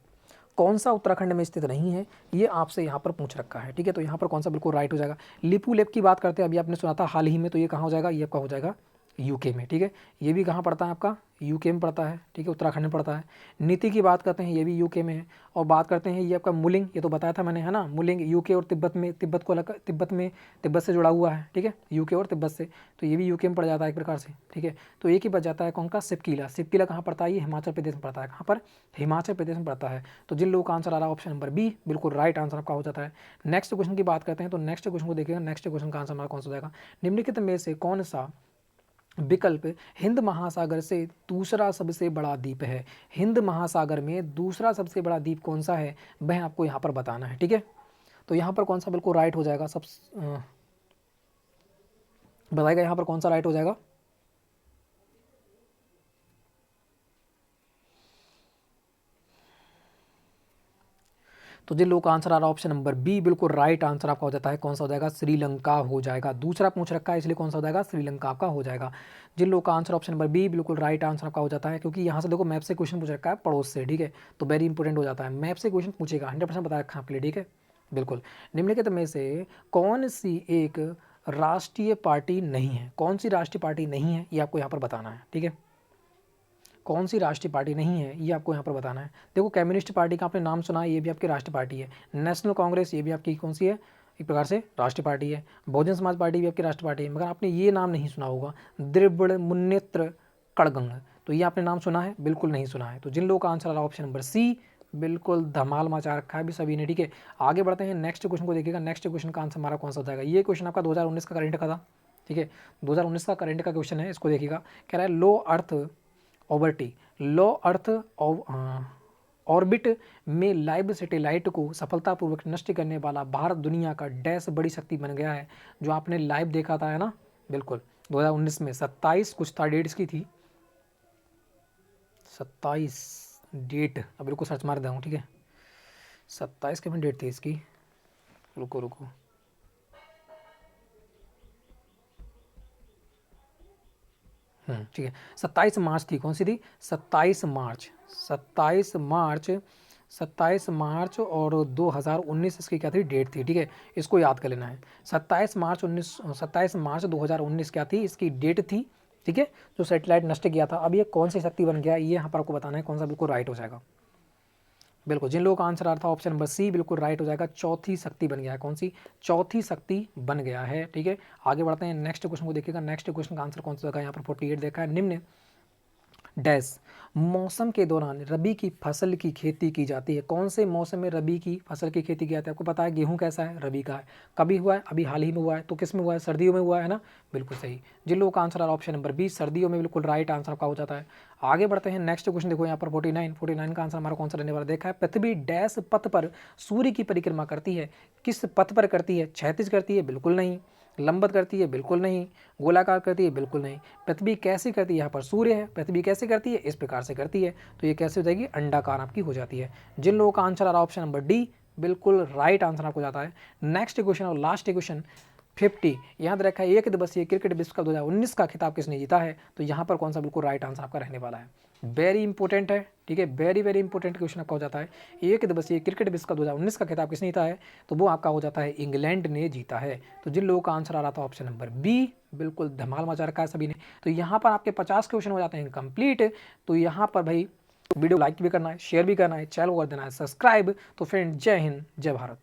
कौन सा उत्तराखंड में स्थित नहीं है, ये आपसे यहाँ पर पूछ रखा है, ठीक है। तो यहाँ पर कौन सा बिल्कुल राइट हो जाएगा। लिपू लेप की बात करते हैं, अभी आपने सुना था हाल ही में, तो ये कहाँ हो जाएगा, ये आपका हो जाएगा यूके में, ठीक है। ये भी कहाँ पड़ता है आपका, यूके में पड़ता है, ठीक है, उत्तराखंड में पड़ता है। नीति की बात करते हैं, ये भी यूके में है। और बात करते हैं ये आपका मुलिंग, ये तो बताया था मैंने, है ना। मुलिंग यूके और तिब्बत में, तिब्बत को अलग, तिब्बत से जुड़ा हुआ है, ठीक है, यूके और तिब्बत से, तो ये भी यूके में पड़ जाता है एक प्रकार से, ठीक है। तो एक ही बच जाता है कौन का, सिपकीला। सिपकीला कहाँ पड़ता है, ये हिमाचल प्रदेश में पड़ता है। कहाँ पर, हिमाचल प्रदेश में पड़ता है। तो जिन लोगों का आंसर आ रहा है ऑप्शन नंबर बी बिल्कुल राइट आंसर आपका हो जाता है। नेक्स्ट क्वेश्चन की बात करते हैं, तो नेक्स्ट क्वेश्चन को देखिएगा, नेक्स्ट क्वेश्चन का आंसर हमारा कौन सा हो जाएगा। निम्नलिखित में से कौन सा विकल्प हिंद महासागर से दूसरा सबसे बड़ा द्वीप है। हिंद महासागर में दूसरा सबसे बड़ा द्वीप कौन सा है, वह आपको यहाँ पर बताना है, ठीक है। तो यहाँ पर कौन सा बिल्कुल राइट हो जाएगा, सब बताएगा यहाँ पर कौन सा राइट हो जाएगा। तो जिन लोगों का आंसर आ रहा है ऑप्शन नंबर बी बिल्कुल राइट आंसर आपका हो जाता है, कौन सा हो जाएगा, श्रीलंका हो जाएगा। दूसरा पूछ रखा है इसलिए कौन सा हो जाएगा, श्रीलंका आपका हो जाएगा। जिन लोगों का आंसर ऑप्शन नंबर बी बिल्कुल राइट आंसर आपका हो जाता है, क्योंकि यहाँ से देखो मैप से क्वेश्चन पूछ रखा है पड़ोस से, ठीक है, तो वेरी इंपॉर्टेंट हो जाता है। मैप से क्वेश्चन पूछेगा, 100% बता रखा है आपके लिए, ठीक है, बिल्कुल। निम्नलिखित में से कौन सी एक राष्ट्रीय पार्टी नहीं है, कौन सी राष्ट्रीय पार्टी नहीं है, ये आपको यहाँ पर बताना है, ठीक है। कौन सी राष्ट्रीय पार्टी नहीं है, ये आपको यहाँ पर बताना है। देखो, कम्युनिस्ट पार्टी का आपने नाम सुना है, ये भी आपकी राष्ट्रीय पार्टी है। नेशनल कांग्रेस, ये भी आपकी कौन सी है, एक प्रकार से राष्ट्रीय पार्टी है। बहुजन समाज पार्टी भी आपकी राष्ट्रीय पार्टी है, मगर आपने ये नाम नहीं सुना होगा, द्रविड़ मुन्नेत्र कड़गंग, तो ये आपने नाम सुना है, बिल्कुल नहीं सुना है। तो जिन लोगों का आंसर आ रहा है ऑप्शन नंबर सी बिल्कुल धमाल मचा रखा है भी सभी ने, ठीक है। आगे बढ़ते हैं, नेक्स्ट क्वेश्चन को देखिएगा। नेक्स्ट क्वेश्चन का आंसर हमारा कौन सा हो जाएगा। ये क्वेश्चन आपका 2019 का करंट का था, ठीक है, 2019 का करंट का क्वेश्चन है। इसको देखिएगा, कह रहा है लो अर्थ ऑर्बिटी, लो अर्थ ऑर्बिट में लाइव सैटेलाइट को सफलतापूर्वक नष्ट करने वाला भारत दुनिया का डैश बड़ी शक्ति बन गया है। जो आपने लाइव देखा था, है ना, बिल्कुल 2019 में 27 कुछ था डेट्स की थी, 27 डेट, अब रुको सर्च मार दूँ, ठीक है, 27 की डेट थी इसकी, रुको रुको, ठीक है, 27 मार्च थी। कौन सी थी, 27 मार्च, 27 मार्च, 27 मार्च और 2019 इसकी क्या थी, डेट थी, ठीक है। इसको याद कर लेना है, 27 मार्च 2019 क्या थी, इसकी डेट थी, ठीक है, जो सैटेलाइट नष्ट किया था। अब ये कौन सी शक्ति बन गया, ये यहाँ पर आपको बताना है, कौन सा बिल्कुल राइट हो जाएगा। बिल्कुल, जिन लोगों का आंसर आ रहा था ऑप्शन नंबर सी बिल्कुल राइट हो जाएगा, चौथी शक्ति बन गया है। कौन सी, चौथी शक्ति बन गया है, ठीक है। आगे बढ़ते हैं, नेक्स्ट क्वेश्चन को देखिएगा। नेक्स्ट क्वेश्चन का आंसर कौन सा होगा, यहाँ पर 48 देखा है। निम्न डैश मौसम के दौरान रबी की फसल की खेती की जाती है। कौन से मौसम में रबी की फसल की खेती की जाती है। आपको पता है गेहूं कैसा है, रबी का है, कभी हुआ है, अभी हाल ही में हुआ है, तो किस में हुआ है, सर्दियों में हुआ है ना, बिल्कुल सही। जिन लोगों का आंसर आ रहा है ऑप्शन नंबर बी सर्दियों में, बिल्कुल राइट आंसर आपका हो जाता है। आगे बढ़ते हैं, नेक्स्ट क्वेश्चन देखो यहाँ पर 49 का आंसर हमारा कौन सा रहने वाला देखा है। पृथ्वी डैश पथ पर सूर्य की परिक्रमा करती है, किस पथ पर करती है, क्षैतिज करती है, बिल्कुल नहीं, लंबवत करती है, बिल्कुल नहीं, गोलाकार करती है, बिल्कुल नहीं। पृथ्वी कैसे करती है, यहाँ पर सूर्य है, पृथ्वी कैसे करती है, इस प्रकार से करती है, तो ये कैसे हो जाएगी, अंडाकार आपकी हो जाती है। जिन लोगों का आंसर आ रहा है ऑप्शन नंबर डी बिल्कुल राइट आंसर आपको जाता है। नेक्स्ट क्वेश्चन और लास्ट क्वेश्चन 50, याद रखा है, एक दिवसीय क्रिकेट विश्व कप 2019 का खिताब किसने जीता है, तो यहाँ पर कौन सा बिल्कुल राइट आंसर आपका रहने वाला है। वेरी इंपॉर्टेंट है, ठीक है, वेरी वेरी इंपॉर्टेंट क्वेश्चन आपका हो जाता है। एक दिवसीय क्रिकेट विश्व कप 2019 का खिताब किसने जीता है, तो वो आपका हो जाता है इंग्लैंड ने जीता है। तो जिन लोगों का आंसर आ रहा था ऑप्शन नंबर बी बिल्कुल धमाल मचा रखा है सभी ने। तो यहाँ पर आपके 50 क्वेश्चन हो जाते हैं कंप्लीट। तो यहाँ पर भाई वीडियो लाइक भी करना है, शेयर भी करना है, चैनल को कर देना है सब्सक्राइब। तो फ्रेंड, जय हिंद, जय भारत।